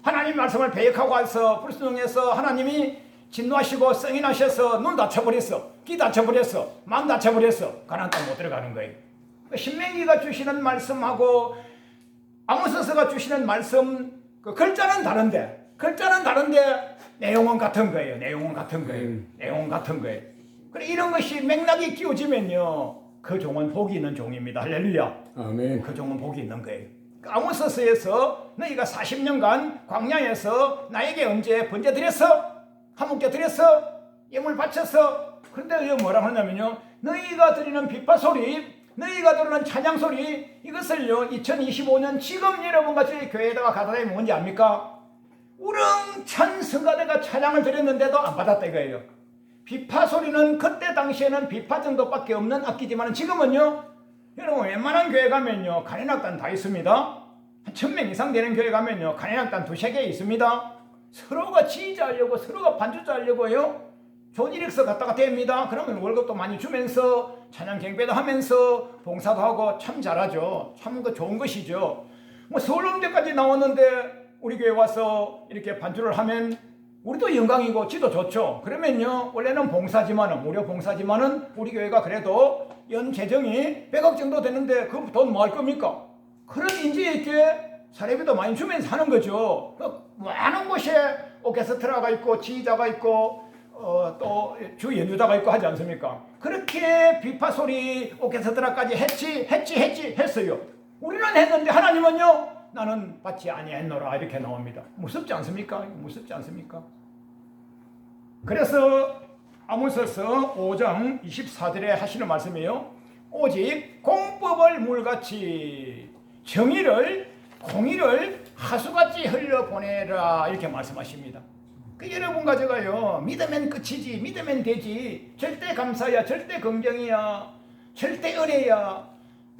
하나님 말씀을 배역하고 와서 불순종해서 하나님이 진노하시고 성인하셔서 눈 닫혀버렸어. 귀 닫혀버렸어. 마음 닫혀버렸어. 가나안 땅 못 들어가는 거예요. 신명기가 주시는 말씀하고 아모스서가 주시는 말씀 그 글자는 다른데 내용은 같은 거예요. 내용은 같은 거예요. 그래 이런 것이 맥락이 끼워지면요, 그 종은 복이 있는 종입니다. 할렐루야. 아멘. 그 종은 복이 있는 거예요. 아모스서에서 너희가 40년간 광야에서 나에게 언제 번제 드렸어? 하물며 드렸어? 예물 바쳤어? 그런데 이거 뭐라고 하냐면요, 너희가 드리는 비파 소리, 너희가 들으는 찬양 소리, 이것을요 2025년 지금 여러분같이 교회에다가 갖다 대면 뭔지 압니까? 우렁찬 성가대가 찬양을 드렸는데도 안 받았다 이거예요. 비파 소리는 그때 당시에는 비파 정도밖에 없는 악기지만 지금은요, 여러분 웬만한 교회 가면요 간인악단 다 있습니다. 한 1000명 이상 되는 교회 가면요 간인악단 2-3개 있습니다. 서로가 지휘자하려고, 서로가 반주자하려고요 조지력서 갖다가 댑니다. 그러면 월급도 많이 주면서 찬양 경배도 하면서 봉사도 하고 참 잘하죠. 참 좋은 것이죠. 뭐 서울음대까지 나왔는데 우리 교회 와서 이렇게 반주를 하면 우리도 영광이고 지도 좋죠. 그러면요 원래는 봉사지만은, 무료 봉사지만은 우리 교회가 그래도 연 재정이 100억 정도 되는데 그 돈 뭐 할 겁니까? 그런 인지 있게 사례비도 많이 주면서 하는 거죠. 많은 곳에 오케스트라가 있고 지휘자가 있고 또 주 연주자가 있고 하지 않습니까? 그렇게 비파 소리 오케스트라까지 했어요. 우리는 했는데 하나님은요 나는 받지 아니했노라 이렇게 나옵니다. 무섭지 않습니까? 무섭지 않습니까? 그래서 아모스서 5장 24절에 하시는 말씀이에요. 오직 공법을 물같이 정의를, 공의를 하수같이 흘려보내라 이렇게 말씀하십니다. 그 여러분과 제가요 믿으면 끝이지, 믿으면 되지, 절대 감사야, 절대 긍정이야, 절대 은혜야,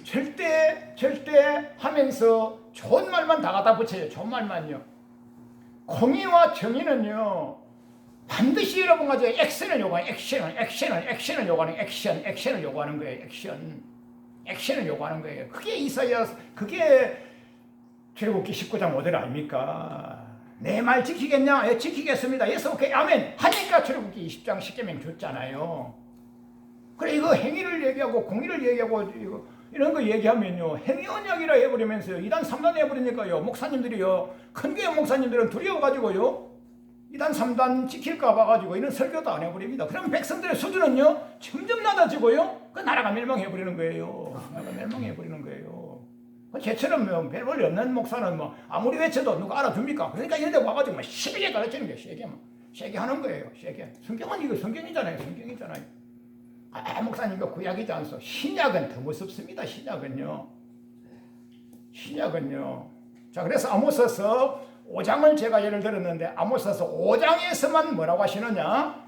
절대 하면서 좋은 말만 다 갖다 붙여요. 좋은 말만요. 공의와 정의는요 반드시 여러분과 제가 액션을 요구하는, 액션을 요구하는, 액션을 요구하는 거예요. 액션을 요구하는 거예요. 그게 이사야, 그게 출애굽기 19장 5절 아닙니까? 내 말 지키겠냐? 예, 지키겠습니다. 예수 오케이 아멘 하니까 출애굽기 20장 10계명 줬잖아요. 그래 이거 행위를 얘기하고 공의를 얘기하고 이런 거 얘기하면요 행위 언약이라 해버리면서요 2단 3단 해버리니까요 목사님들이요, 큰 교회 목사님들은 두려워가지고요 2단 3단 지킬까 봐가지고 이런 설교도 안 해버립니다. 그럼 백성들의 수준은요 점점 낮아지고요 그 나라가 멸망해버리는 거예요. 나라가 멸망해버리는 거예요. 걔처럼 별볼이 없는 목사는 뭐 아무리 외쳐도 누가 알아줍니까? 그러니까 이런 데 와가지고 막 세게 가르치는 거예요. 세게 하는 거예요. 세게. 성경은 이거 성경이잖아요. 목사님 이거 구약이지 않소. 신약은 더 무섭습니다. 신약은요. 자, 그래서 아모스서 5장을 제가 예를 들었는데 아모스서 5장에서만 뭐라고 하시느냐?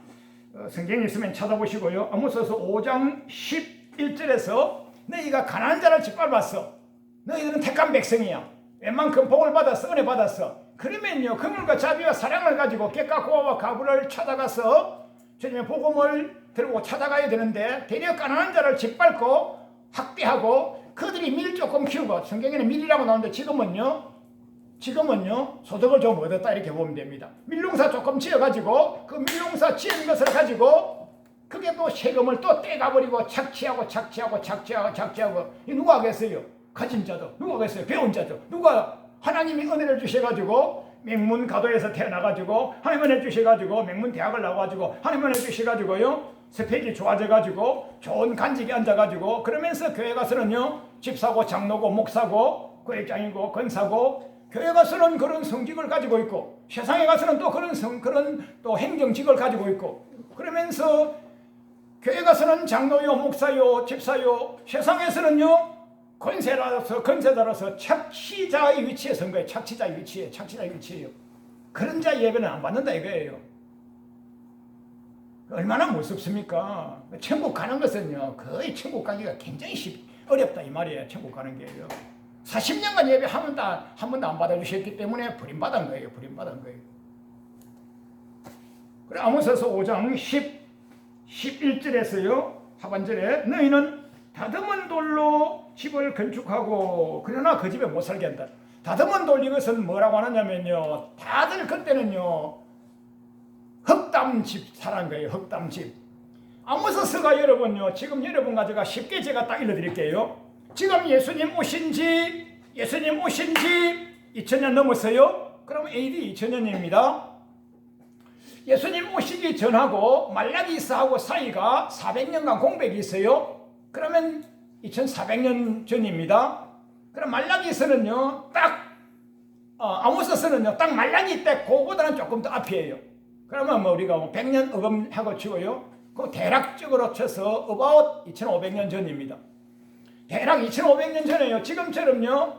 성경에 있으면 찾아보시고요. 아모스서 5장 11절에서 너희가 가난한 자를 짓밟았어. 너희들은 택한 백성이야. 웬만큼 복을 받았어, 은혜 받았어. 그러면요 그물과 자비와 사랑을 가지고 객과 고아와 가부를 찾아가서 주님의 복음을 들고 찾아가야 되는데 대려 가난한 자를 짓밟고 학대하고 그들이 밀 조금 키우고, 성경에는 밀이라고 나오는데 지금은요 소득을 좀 얻었다 이렇게 보면 됩니다. 밀농사 조금 지어가지고 그 밀농사 지은 것을 가지고 그게 또 세금을 또 떼가버리고 착취하고 이 누가 하겠어요? 가진 자도 누가 하겠어요? 배운 자도 누가, 하나님이 은혜를 주셔가지고 맹문가도에서 태어나가지고 하나님 은혜 주셔가지고 맹문대학을 나와가지고 하나님 은혜 주셔가지고요 스펙이 좋아져가지고 좋은 간직에 앉아가지고 그러면서 교회 가서는요 집사고 장로고 목사고 교회장이고 권사고 교회 가서는 그런 성직을 가지고 있고 세상에 가서는 또 그런 또 행정직을 가지고 있고 그러면서 교회 가서는 장로요 목사요 집사요 세상에서는요 권세자로서 착취자의 위치에 선 거예요. 착취자의 위치예요. 그런 자 예배는 안 받는다 이거예요. 얼마나 무섭습니까? 천국 가는 것은요 거의 천국 가기가 굉장히 어렵다 이 말이에요. 천국 가는 게요. 40년간 예배 한 번도 안 받아주셨기 때문에 버림받은 거예요. 그래 아모스서 5장 11절에서요 하반절에 너희는 다듬은 돌로 집을 건축하고 그러나 그 집에 못 살게 한다. 다듬은 돌 이것은 뭐라고 하느냐면요 다들 그때는요 흑담집 사는 거예요. 흑담집. 아모스서가 여러분요 지금 여러분 가져가 쉽게 제가 딱 읽어드릴게요. 지금 예수님 오신 지 2000년 넘었어요. 그럼 AD 2000년입니다. 예수님 오시기 전하고 말라기사하고 사이가 400년간 공백이 있어요. 그러면 2400년 전입니다. 그럼 말라기서는요, 아모스서는요, 딱 말라기 때 그거보다는 조금 더 앞이에요. 그러면 뭐 우리가 뭐 100년 어금하고 치고요, 그 대략적으로 쳐서 about 2500년 전입니다. 대략 2500년 전에요, 지금처럼요,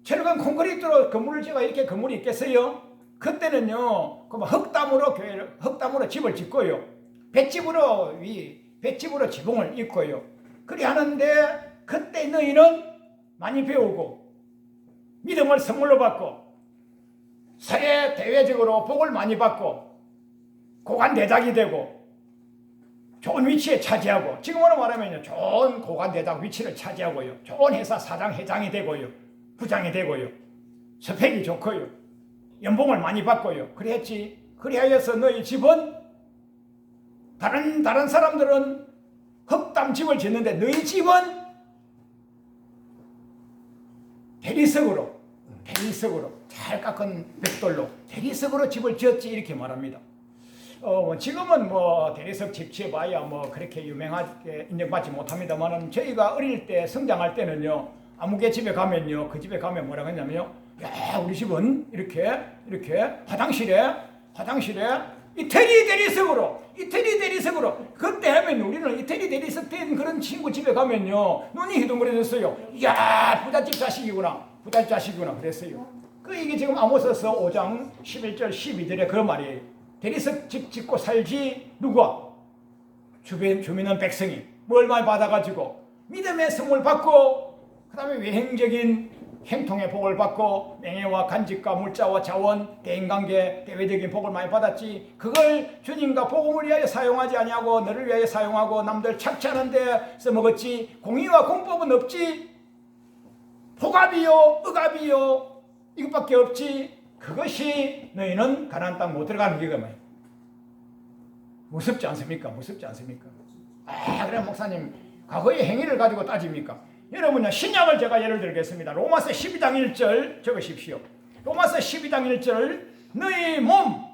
철근 콘크리트로 건물을 지어 이렇게 건물이 있겠어요? 그때는요, 흙담으로 집을 짓고요, 볏집으로 지붕을 입고요. 그리 하는데 그때 너희는 많이 배우고 믿음을 선물로 받고 사회 대외적으로 복을 많이 받고 고관대작이 되고 좋은 위치에 차지하고, 지금으로 말하면요, 좋은 고관대작 위치를 차지하고요, 좋은 회사 사장 회장이 되고요, 부장이 되고요, 스펙이 좋고요, 연봉을 많이 받고요. 그랬지. 그리하여서 너희 집은 다른 사람들은 흙담 집을 짓는데 너희 집은 대리석으로 잘 깎은 벽돌로 대리석으로 집을 지었지, 이렇게 말합니다. 지금은 뭐 대리석 집 지어봐야 뭐 그렇게 유명하게 인정받지 못합니다만은, 저희가 어릴 때 성장할 때는요, 아무개 집에 가면요, 그 집에 가면 뭐라고 했냐면요, 야, 우리 집은 이렇게 화장실에 이태리 대리석으로 그때 하면 우리는 이태리 대리석 된 그런 친구 집에 가면요, 눈이 희둥그레졌어요. 이야, 부잣집 자식이구나 그랬어요. 이게 지금 아모스서 5장 11절 12절에 그 말이에요. 대리석 집 짓고 살지 누가? 주민은 백성이 뭘 많이 받아가지고 믿음의 선물 받고, 그 다음에 외행적인 행통의 복을 받고 명예와 간직과 물자와 자원, 대인관계, 대외적인 복을 많이 받았지. 그걸 주님과 복음을 위하여 사용하지 아니하고 너를 위하여 사용하고 남들 착취하는 데 써먹었지. 공의와 공법은 없지. 복압이요 억압이요 이것밖에 없지. 그것이 너희는 가나안 땅 못 들어가는 길이야. 무섭지 않습니까? 그래 목사님, 과거의 행위를 가지고 따집니까? 여러분요, 신약을 제가 예를 들겠습니다. 로마서 12장 1절 적으십시오. 로마서 12장 1절, 너희 몸,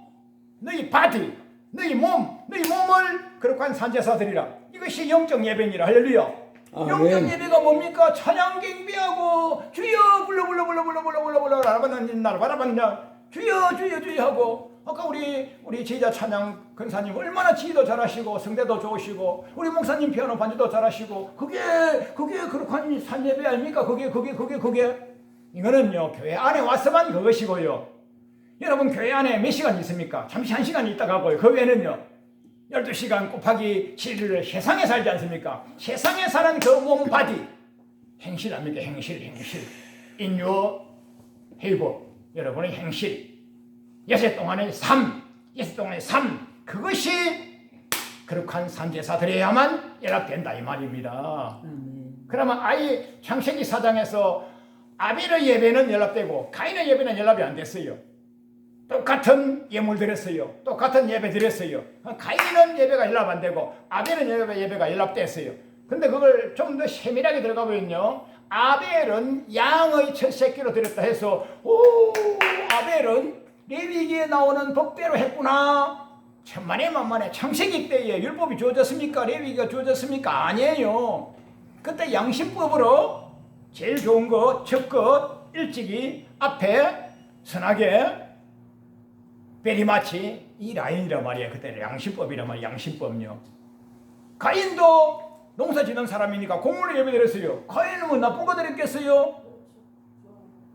너희 바디, 너희 몸을 거룩한 산제사 드리라. 이것이 영적 예배니라. 할렐루야. 영적 예배가 뭡니까? 찬양 경배하고 주여 불러 바라봤냐 주여 하고, 아까 우리 제자 찬양 근사님 얼마나 지휘도 잘하시고 성대도 좋으시고 우리 목사님 피아노 반주도 잘하시고, 그게 그렇게 산 예배 아닙니까? 그게 이거는요, 교회 안에 와서만 그것이고요. 여러분, 교회 안에 몇 시간 있습니까? 잠시 1시간 있다 가고요. 그 외에는요 12시간 곱하기 7일을 세상에 살지 않습니까? 세상에 사는 그 몸 바디 행실 아닙니까? 행실 in your labor, 여러분의 행실, 예세 동안의 삶, 그것이 거룩한 산제사 드려야만 연락된다 이 말입니다. 그러면 아예 창세기 4장에서 아벨의 예배는 연락되고 가인의 예배는 연락이 안 됐어요. 똑같은 예물 드렸어요. 똑같은 예배 드렸어요. 가인은 예배가 연락 안 되고 아벨은 예배가 연락됐어요. 근데 그걸 좀 더 세밀하게 들어가 보면요, 아벨은 양의 첫 새끼로 드렸다 해서, 아벨은 레위기에 나오는 법대로 했구나. 천만에 만만에. 창세기 때에 율법이 주어졌습니까? 레위기가 주어졌습니까? 아니에요. 그때 양심법으로 제일 좋은 것, 첫 것, 일찍이 앞에 선하게 베리마치 이 라인이란 말이에요. 그때 양심법이란 말이에요. 양심법요. 가인도 농사 짓는 사람이니까 공물을 예배드렸어요. 가인은 뭐 나쁜 거 드렸겠어요?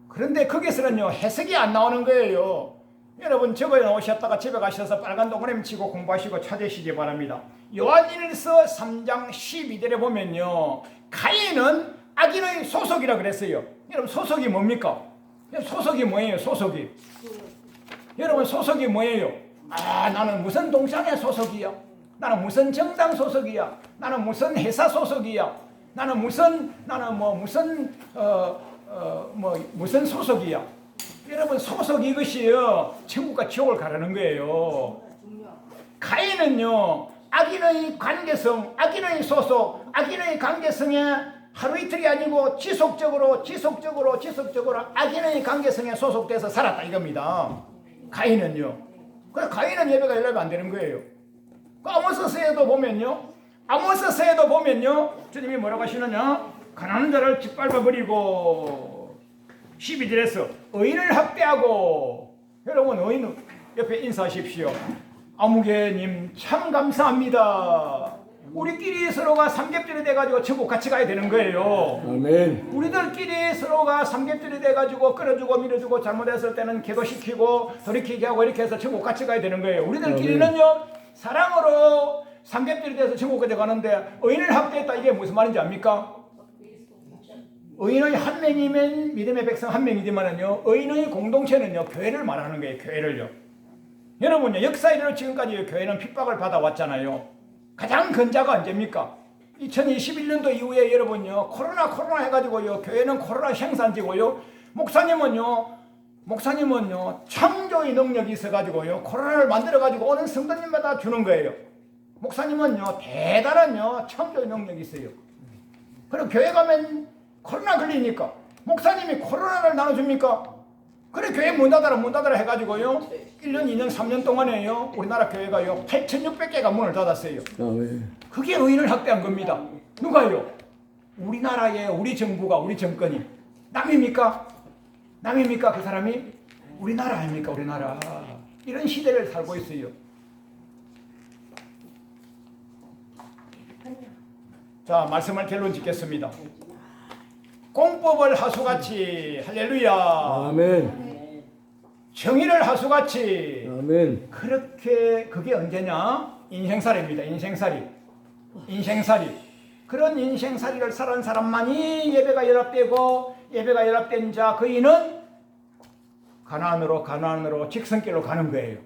그런데 거기서는요, 해석이 안 나오는 거예요. 여러분, 적어 놓으셨다가 집에 가셔서 빨간 동그라미 치고 공부하시고 찾으시기 바랍니다. 요한일서 3장 12절에 보면요, 가인은 악인의 소속이라 그랬어요. 여러분, 소속이 뭡니까? 소속이 뭐예요? 여러분, 소속이 뭐예요? 나는 무슨 동창회 소속이야. 나는 무슨 정당 소속이야. 나는 무슨 회사 소속이야. 나는 무슨 소속이야. 여러분, 소속 이것이요, 천국과 지옥을 가르는 거예요. 가인은요, 악인의 관계성, 악인의 소속, 악인의 관계성에 하루 이틀이 아니고 지속적으로 악인의 관계성에 소속돼서 살았다 이겁니다. 가인은요. 그래서 가인은 예배가 연락이 안 되는 거예요. 아모스서에도 보면요, 주님이 뭐라고 하시느냐? 가난한 자를 짓밟아 버리고 12절에서 의인을 학대하고, 여러분 의인 옆에 인사하십시오. 아무개님 참 감사합니다. 우리끼리 서로가 삼겹살이 돼가지고 천국 같이 가야 되는 거예요. 아멘. 우리들끼리 서로가 삼겹살이 돼가지고 끌어주고 밀어주고 잘못했을 때는 기도시키고 돌이키게 하고 이렇게 해서 천국 같이 가야 되는 거예요. 우리들끼리는요 사랑으로 삼겹살이 돼서 천국까지 가는데 의인을 학대했다, 이게 무슨 말인지 압니까? 의인의 한 명이면 믿음의 백성 한 명이지만은요, 의인의 공동체는요 교회를 말하는 거예요. 교회를요. 여러분요, 역사 이래로 지금까지 교회는 핍박을 받아왔잖아요. 가장 근자가 언제입니까? 2021년도 이후에 여러분요, 코로나 해가지고요, 교회는 코로나 생산지고요, 목사님은요 창조의 능력이 있어가지고요, 코로나를 만들어가지고 오는 성도님마다 주는 거예요. 목사님은요, 대단한 창조의 능력이 있어요. 그리고 교회 가면 코로나 걸리니까 목사님이 코로나를 나눠줍니까? 그래, 교회 문 닫아라 해가지고요, 1년, 2년, 3년 동안에요, 우리나라 교회가요, 8,600개가 문을 닫았어요. 그게 의인을 학대한 겁니다. 누가요? 우리나라의 우리 정부가, 우리 정권이. 남입니까? 그 사람이? 우리나라 아닙니까? 우리나라. 이런 시대를 살고 있어요. 자, 말씀을 결론 짓겠습니다. 공법을 하수같이, 할렐루야. 아멘. 정의를 하수같이. 아멘. 그렇게, 그게 언제냐? 인생살이입니다. 인생살이. 그런 인생살이를 살은 사람만이 예배가 연합되고, 예배가 연합된 자 그이는 가나안으로 직선길로 가는 거예요.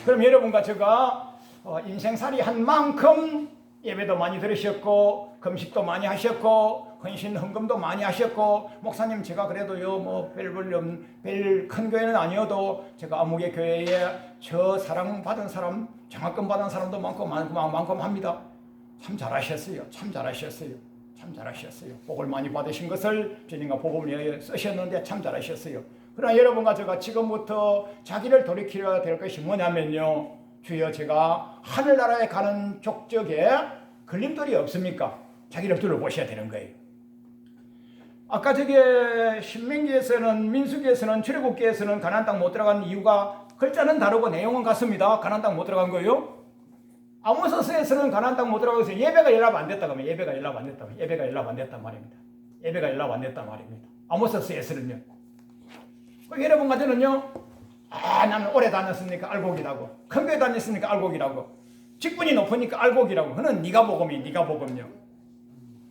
그럼 여러분과 제가 인생살이 한 만큼 예배도 많이 들으셨고, 금식도 많이 하셨고, 헌신 헌금도 많이 하셨고, 목사님 제가 그래도요 뭐 별 큰 교회는 아니어도 제가 아무개 교회에 저 사랑받은 사람, 장학금 받은 사람도 많고 합니다. 참 잘하셨어요. 복을 많이 받으신 것을 주님과 복음을 위하여 쓰셨는데 참 잘하셨어요. 그러나 여러분과 제가 지금부터 자기를 돌이키려야 될 것이 뭐냐면요, 주여 제가 하늘나라에 가는 족적에 걸림돌이 없습니까? 자기를 둘러보셔야 되는 거예요. 아까 저게 신명기에서는, 민수기에서는, 출애굽기에서는 가나안 땅 못 들어간 이유가 글자는 다르고 내용은 같습니다. 가나안 땅 못 들어간 거예요. 아모스서에서는 가나안 땅 못 들어가고 있어요. 예배가 연락 안 됐다 그러면 예배가 연락 안 됐단 말입니다. 아모스서에서는요. 여러분과 저는요, 나는 오래 다녔으니까 알곡이라고, 큰 교회 다녔으니까 알곡이라고, 직분이 높으니까 알곡이라고. 그는 네가 복음요.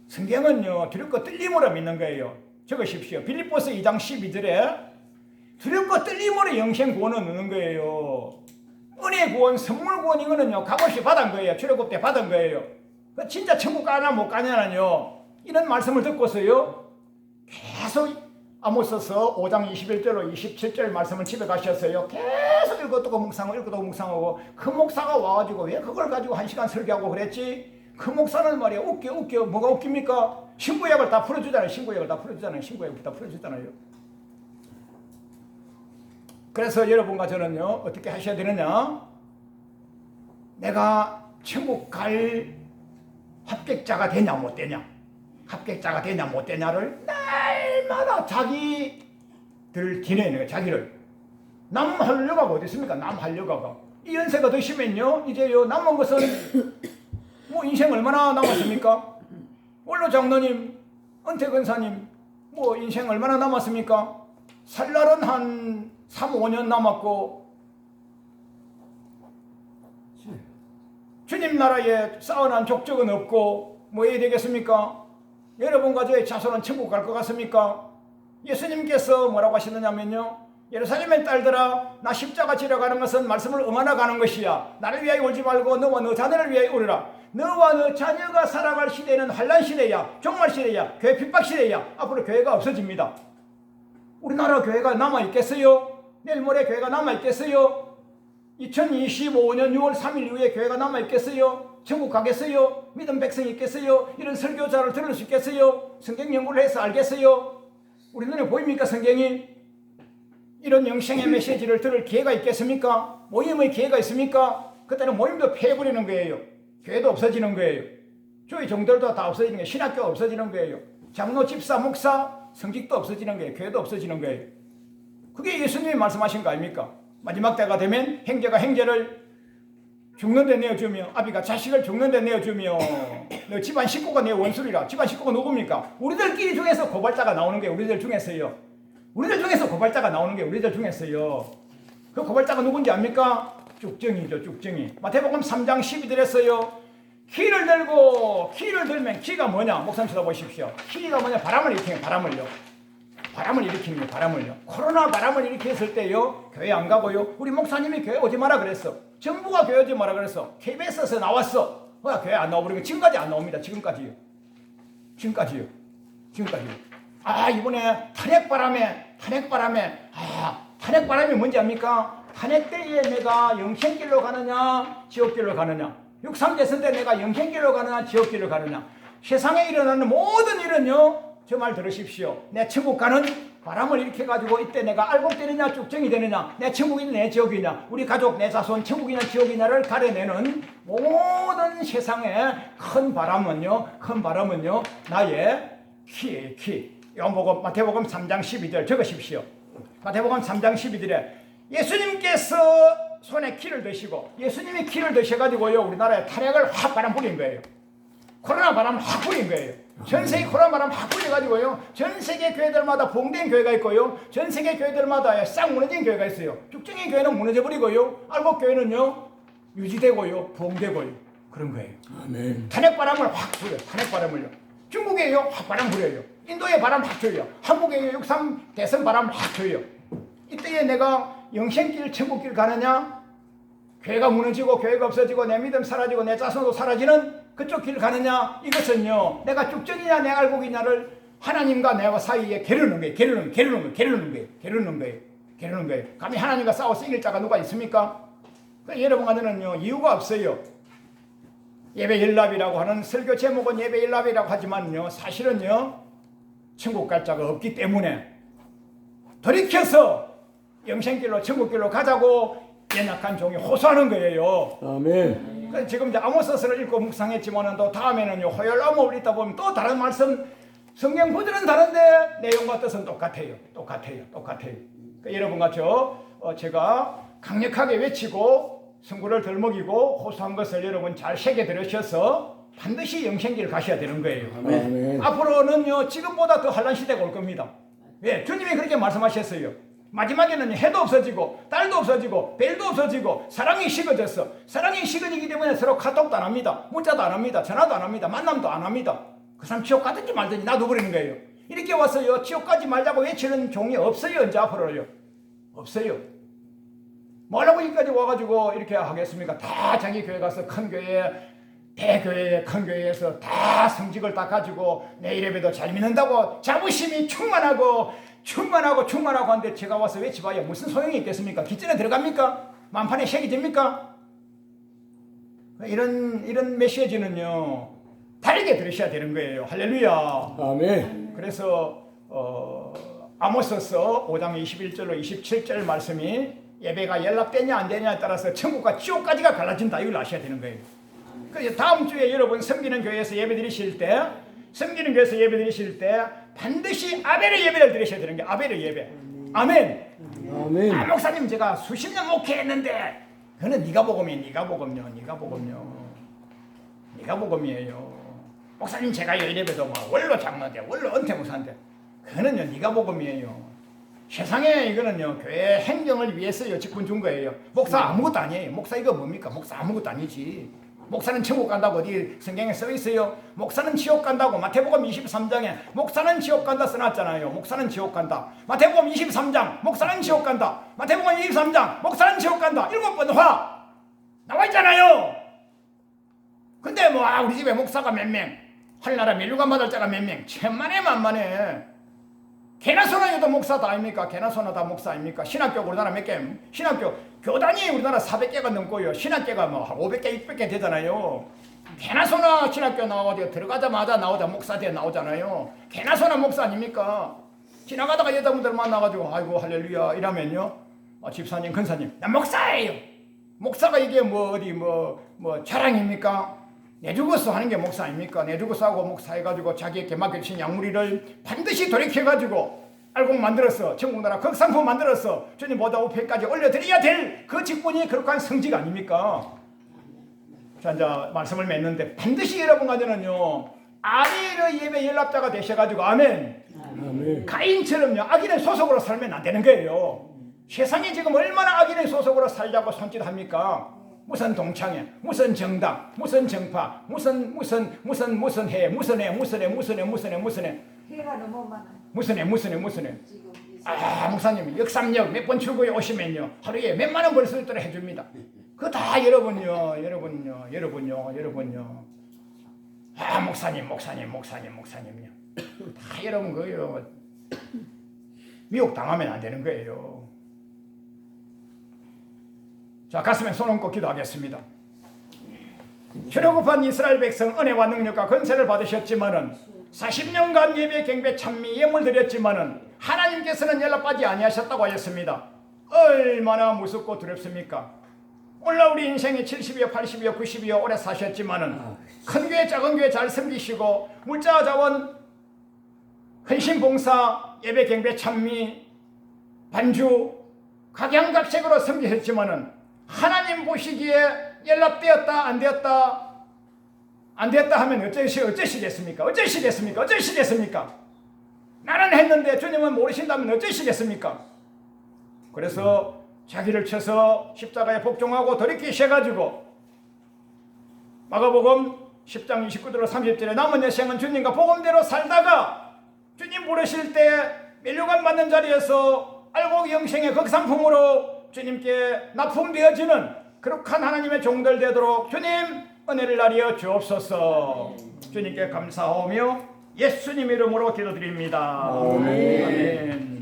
성경은요, 두렵고 떨림으로 믿는 거예요. 적으십시오. 빌립보서 2장 12절에 두렵고 떨림으로 영생 구원을 얻는 거예요. 은혜 구원, 선물 구원, 이거는요 값없이 받은 거예요. 출애굽 때 받은 거예요. 진짜 천국 가냐 못 가냐는요, 이런 말씀을 듣고서요 계속 아모스서 5장 21절로 27절 말씀을 집에 가셨어요. 계속 읽어두고 묵상하고, 그 목사가 와가지고 왜 그걸 가지고 1시간 설교하고 그랬지? 그 목사는 말이야 웃겨. 뭐가 웃깁니까? 신구약을 다 풀어주잖아요. 그래서 여러분과 저는요 어떻게 하셔야 되느냐, 내가 천국 갈 합격자가 되냐 못 되냐를 날마다 자기들 기내는 거예요. 자기를 남 하려고가 어디 있습니까? 남 하려고가 이 연세가 드시면요, 이제요 남은 것은 뭐 인생 얼마나 남았습니까? 원로 장로님, 은퇴 근사님, 뭐 인생 얼마나 남았습니까? 살 날은 한 3, 5년 남았고, 주님 나라에 쌓아난 족적은 없고 뭐 해야 되겠습니까? 여러분과 저의 자손은 천국 갈 것 같습니까? 예수님께서 뭐라고 하시느냐면요, 예루살렘의 딸들아, 나 십자가 지러 가는 것은 말씀을 응하러 가는 것이야. 나를 위하여 울지 말고 너와 너 자녀를 위하여 울으라. 너와 너 자녀가 살아갈 시대는 환난 시대야, 종말 시대야, 교회 핍박 시대야. 앞으로 교회가 없어집니다. 우리나라 교회가 남아있겠어요? 내일 모레 교회가 남아있겠어요? 2025년 6월 3일 이후에 교회가 남아있겠어요? 천국 가겠어요? 믿음 백성이 있겠어요? 이런 설교자를 들을 수 있겠어요? 성경 연구를 해서 알겠어요? 우리 눈에 보입니까, 성경이? 이런 영생의 메시지를 들을 기회가 있겠습니까? 모임의 기회가 있습니까? 그때는 모임도 폐해버리는 거예요. 교회도 없어지는 거예요. 교회 종들도 다 없어지는 거예요. 신학교가 없어지는 거예요. 장로, 집사, 목사, 성직도 없어지는 거예요. 교회도 없어지는 거예요. 그게 예수님이 말씀하신 거 아닙니까? 마지막 때가 되면 형제가 형제를 죽는 데 내어주며 아비가 자식을 죽는 데 내어주며 너 집안 식구가 내 원수리라. 집안 식구가 누굽니까? 우리들끼리 중에서 고발자가 나오는 게 우리들 중에서요. 우리들 중에서 고발자가 나오는 게 우리들 중에서요. 그 고발자가 누군지 압니까? 쭉정이죠. 쭉정이. 마태복음 3장 12절에서요. 키를 들면 키가 뭐냐? 목사님 쳐다보십시오. 키가 뭐냐? 바람을 일으키는 바람을요. 바람을 일으키는 게 바람을요. 코로나 바람을 일으켰을 때요. 교회 안 가고요. 우리 목사님이 교회 오지 마라 그랬어. 정부가 교회 오지 마라 그랬어. KBS에서 나왔어. 교회 안 나와버리고 지금까지 안 나옵니다. 지금까지요. 이번에 탄핵바람이 뭔지 압니까? 탄핵 때에 내가 영생길로 가느냐 지옥길로 가느냐, 6.3 대선 때 내가 영생길로 가느냐 지옥길로 가느냐, 세상에 일어나는 모든 일은요, 저 말 들으십시오. 내 천국 가는 바람을 일으켜가지고 이때 내가 알곡되느냐 쭉정이 되느냐, 내 천국이냐 내 지옥이냐, 우리 가족 내 자손 천국이냐 지옥이냐를 가려내는 모든 세상의 큰 바람은요 나의 키예요. 키. 요한복음 마태복음 3장 12절 적으십시오. 마태복음 3장 12절에 예수님께서 손에 키를 드시고, 예수님이 키를 드셔가지고요 우리나라에 탄핵을 확 바람 불인 거예요. 코로나 바람 확 불인 거예요. 전 세계 코로나 바람 확 불려가지고요 전 세계 교회들마다 봉된 교회가 있고요, 전 세계 교회들마다 싹 무너진 교회가 있어요. 쭉정이 교회는 무너져버리고요, 알곡 교회는요 유지되고요 봉되고요 그런 거예요. 아멘. 탄핵 바람을 확 불어요. 탄핵 바람을요. 중국에요 확 바람 불어요. 인도에 바람 확 줘요. 한국에요 6.3 대선 바람 확 줘요. 이때에 내가 영생길 천국길 가느냐, 교회가 무너지고 교회가 없어지고 내 믿음 사라지고 내 자손도 사라지는 그쪽 길 가느냐, 이것은요 내가 쭉정이냐 내 알곡이냐를 하나님과 내와 사이에 게르는 거예요. 게르는 거예요. 감히 하나님과 싸워서 이길 자가 누가 있습니까? 여러분한테는요 이유가 없어요. 예배연합이라고 하는 설교 제목은 예배연합이라고 하지만요 사실은요 천국 갈 자가 없기 때문에 돌이켜서 영생길로 천국길로 가자고 연약한 종이 호소하는 거예요. 아멘. 그래서 지금 이제 아모스서를 읽고 묵상했지만은 또 다음에는요 호열 아모를 읽다 보면 또 다른 말씀, 성경 구절은 다른데 내용과 뜻은 똑같아요. 그러니까 여러분 같죠? 제가 강력하게 외치고 성구를 덜 먹이고 호소한 것을 여러분 잘 새겨 들으셔서 반드시 영생길 가셔야 되는 거예요. 아멘. 앞으로는요 지금보다 더 환난 시대가 올 겁니다. 왜? 주님이 그렇게 말씀하셨어요. 마지막에는 해도 없어지고 달도 없어지고 별도 없어지고 사랑이 식어졌어. 사랑이 식어지기 때문에 서로 카톡도 안 합니다. 문자도 안 합니다. 전화도 안 합니다. 만남도 안 합니다. 그 사람 지옥 가든지 말든지 놔둬버리는 거예요. 이렇게 와서요 지옥 가지 말자고 외치는 종이 없어요. 이제 앞으로요 없어요. 뭐라고 여기까지 와가지고 이렇게 하겠습니까? 다 자기 교회 가서 큰 교회, 대교회, 큰 교회에서 다 성직을 다 가지고 내 예배도 잘 믿는다고 자부심이 충만하고 하는데 제가 와서 외치봐야 무슨 소용이 있겠습니까? 깃전에 들어갑니까? 만판에 색이 됩니까? 이런 메시지는요 다르게 들으셔야 되는 거예요. 할렐루야. 아멘. 그래서 아모스서 5장 21절로 27절 말씀이 예배가 연락되냐 안 되냐에 따라서 천국과 지옥까지가 갈라진다, 이걸 아셔야 되는 거예요. 그래서 다음 주에 여러분 섬기는 교회에서 예배 드리실 때 반드시 아벨의 예배를 드리셔야 되는 게 아벨의 예배. 아멘. 아멘. 목사님 제가 수십 년 목회했는데 그거는 네가 복음이에요. 목사님 제가 예배도 원로 장로인데 원로 은퇴 목사인데 그거는요 네가 복음이에요. 세상에 이거는요 교회 행정을 위해서 직분 준 거예요. 목사 아무것도 아니에요. 목사 이거 뭡니까? 목사 아무것도 아니지. 목사는 천국 간다고 어디 성경에 써 있어요? 목사는 지옥 간다고 마태복음 23장에 목사는 지옥 간다 써놨잖아요. 목사는 지옥 간다. 마태복음 23장 목사는 지옥 간다. 마태복음 23장 목사는 지옥 간다. 7번 화 나와 있잖아요. 근데 우리 집에 목사가 몇 명, 하늘나라 멸류관 받을 자가 몇 명, 천만에 만만해. 개나 소나에도 목사다 아닙니까? 개나 소나 다 목사 아닙니까? 신학교 우리나라 몇 개? 신학교 교단이 우리나라 400개가 넘고요. 신학교가 500개, 600개 되잖아요. 개나 소나 신학교 나와가지고 들어가자마자 목사 돼 나오잖아요. 개나 소나 목사 아닙니까? 지나가다가 여자분들 만나가지고 아이고 할렐루야 이러면요. 집사님, 근사님, 나 목사예요. 목사가 이게 어디 자랑입니까? 내주고서 하는 게 목사 아닙니까? 내주고서 하고 목사해가지고 자기에게 맡겨주신 양무리를 반드시 돌이켜가지고 알곡 만들어서 천국나라 극상품 만들어서 주님 보다 우편까지 올려드려야 될 그 직분이 그렇게 성직 아닙니까? 자, 이제 말씀을 맺는데 반드시 여러분과 저는요 아멘의 예배 연락자가 되셔가지고 아멘. 아멘. 가인처럼요 악인의 소속으로 살면 안 되는 거예요. 세상이 지금 얼마나 악인의 소속으로 살자고 손짓합니까? 무슨 동창회, 무슨 정당, 무슨 정파, 무슨 해, 해가 너무 많아. 무슨 해. 지금 목사님 역삼역 몇 번 출구에 오시면요 하루에 몇만 원 벌 수 있도록 해줍니다. 그거 다 여러분요. 목사님요. 다 여러분 거예요. 미혹 당하면 안 되는 거예요. 자, 가슴에 손 얹고 기도하겠습니다. 혈육급한 이스라엘 백성 은혜와 능력과 건세를 받으셨지만은 40년간 예배 경배 찬미 예물 드렸지만은 하나님께서는 연락받지 아니하셨다고 하였습니다. 얼마나 무섭고 두렵습니까? 오늘 우리 인생이 70이요 80이요 90이요 오래 사셨지만은 큰 교회 작은 교회 잘 섬기시고 물자 자원 헌신봉사 예배 경배 찬미 반주 각양각색으로 섬기셨지만은 하나님 보시기에 연락되었다 안 되었다 하면 어쩌시겠습니까? 나는 했는데 주님은 모르신다면 어쩌시겠습니까? 그래서 자기를 쳐서 십자가에 복종하고 돌이키셔가지고 마가복음 10장 29절 30절에 남은 여생은 주님과 복음대로 살다가 주님 부르실 때 멸류관 받는 자리에서 알곡 영생의 극상품으로 주님께 납품되어지는 거룩한 하나님의 종들 되도록 주님 은혜를 나리어 주옵소서. 주님께 감사하며 예수님 이름으로 기도드립니다. 아멘. 아멘.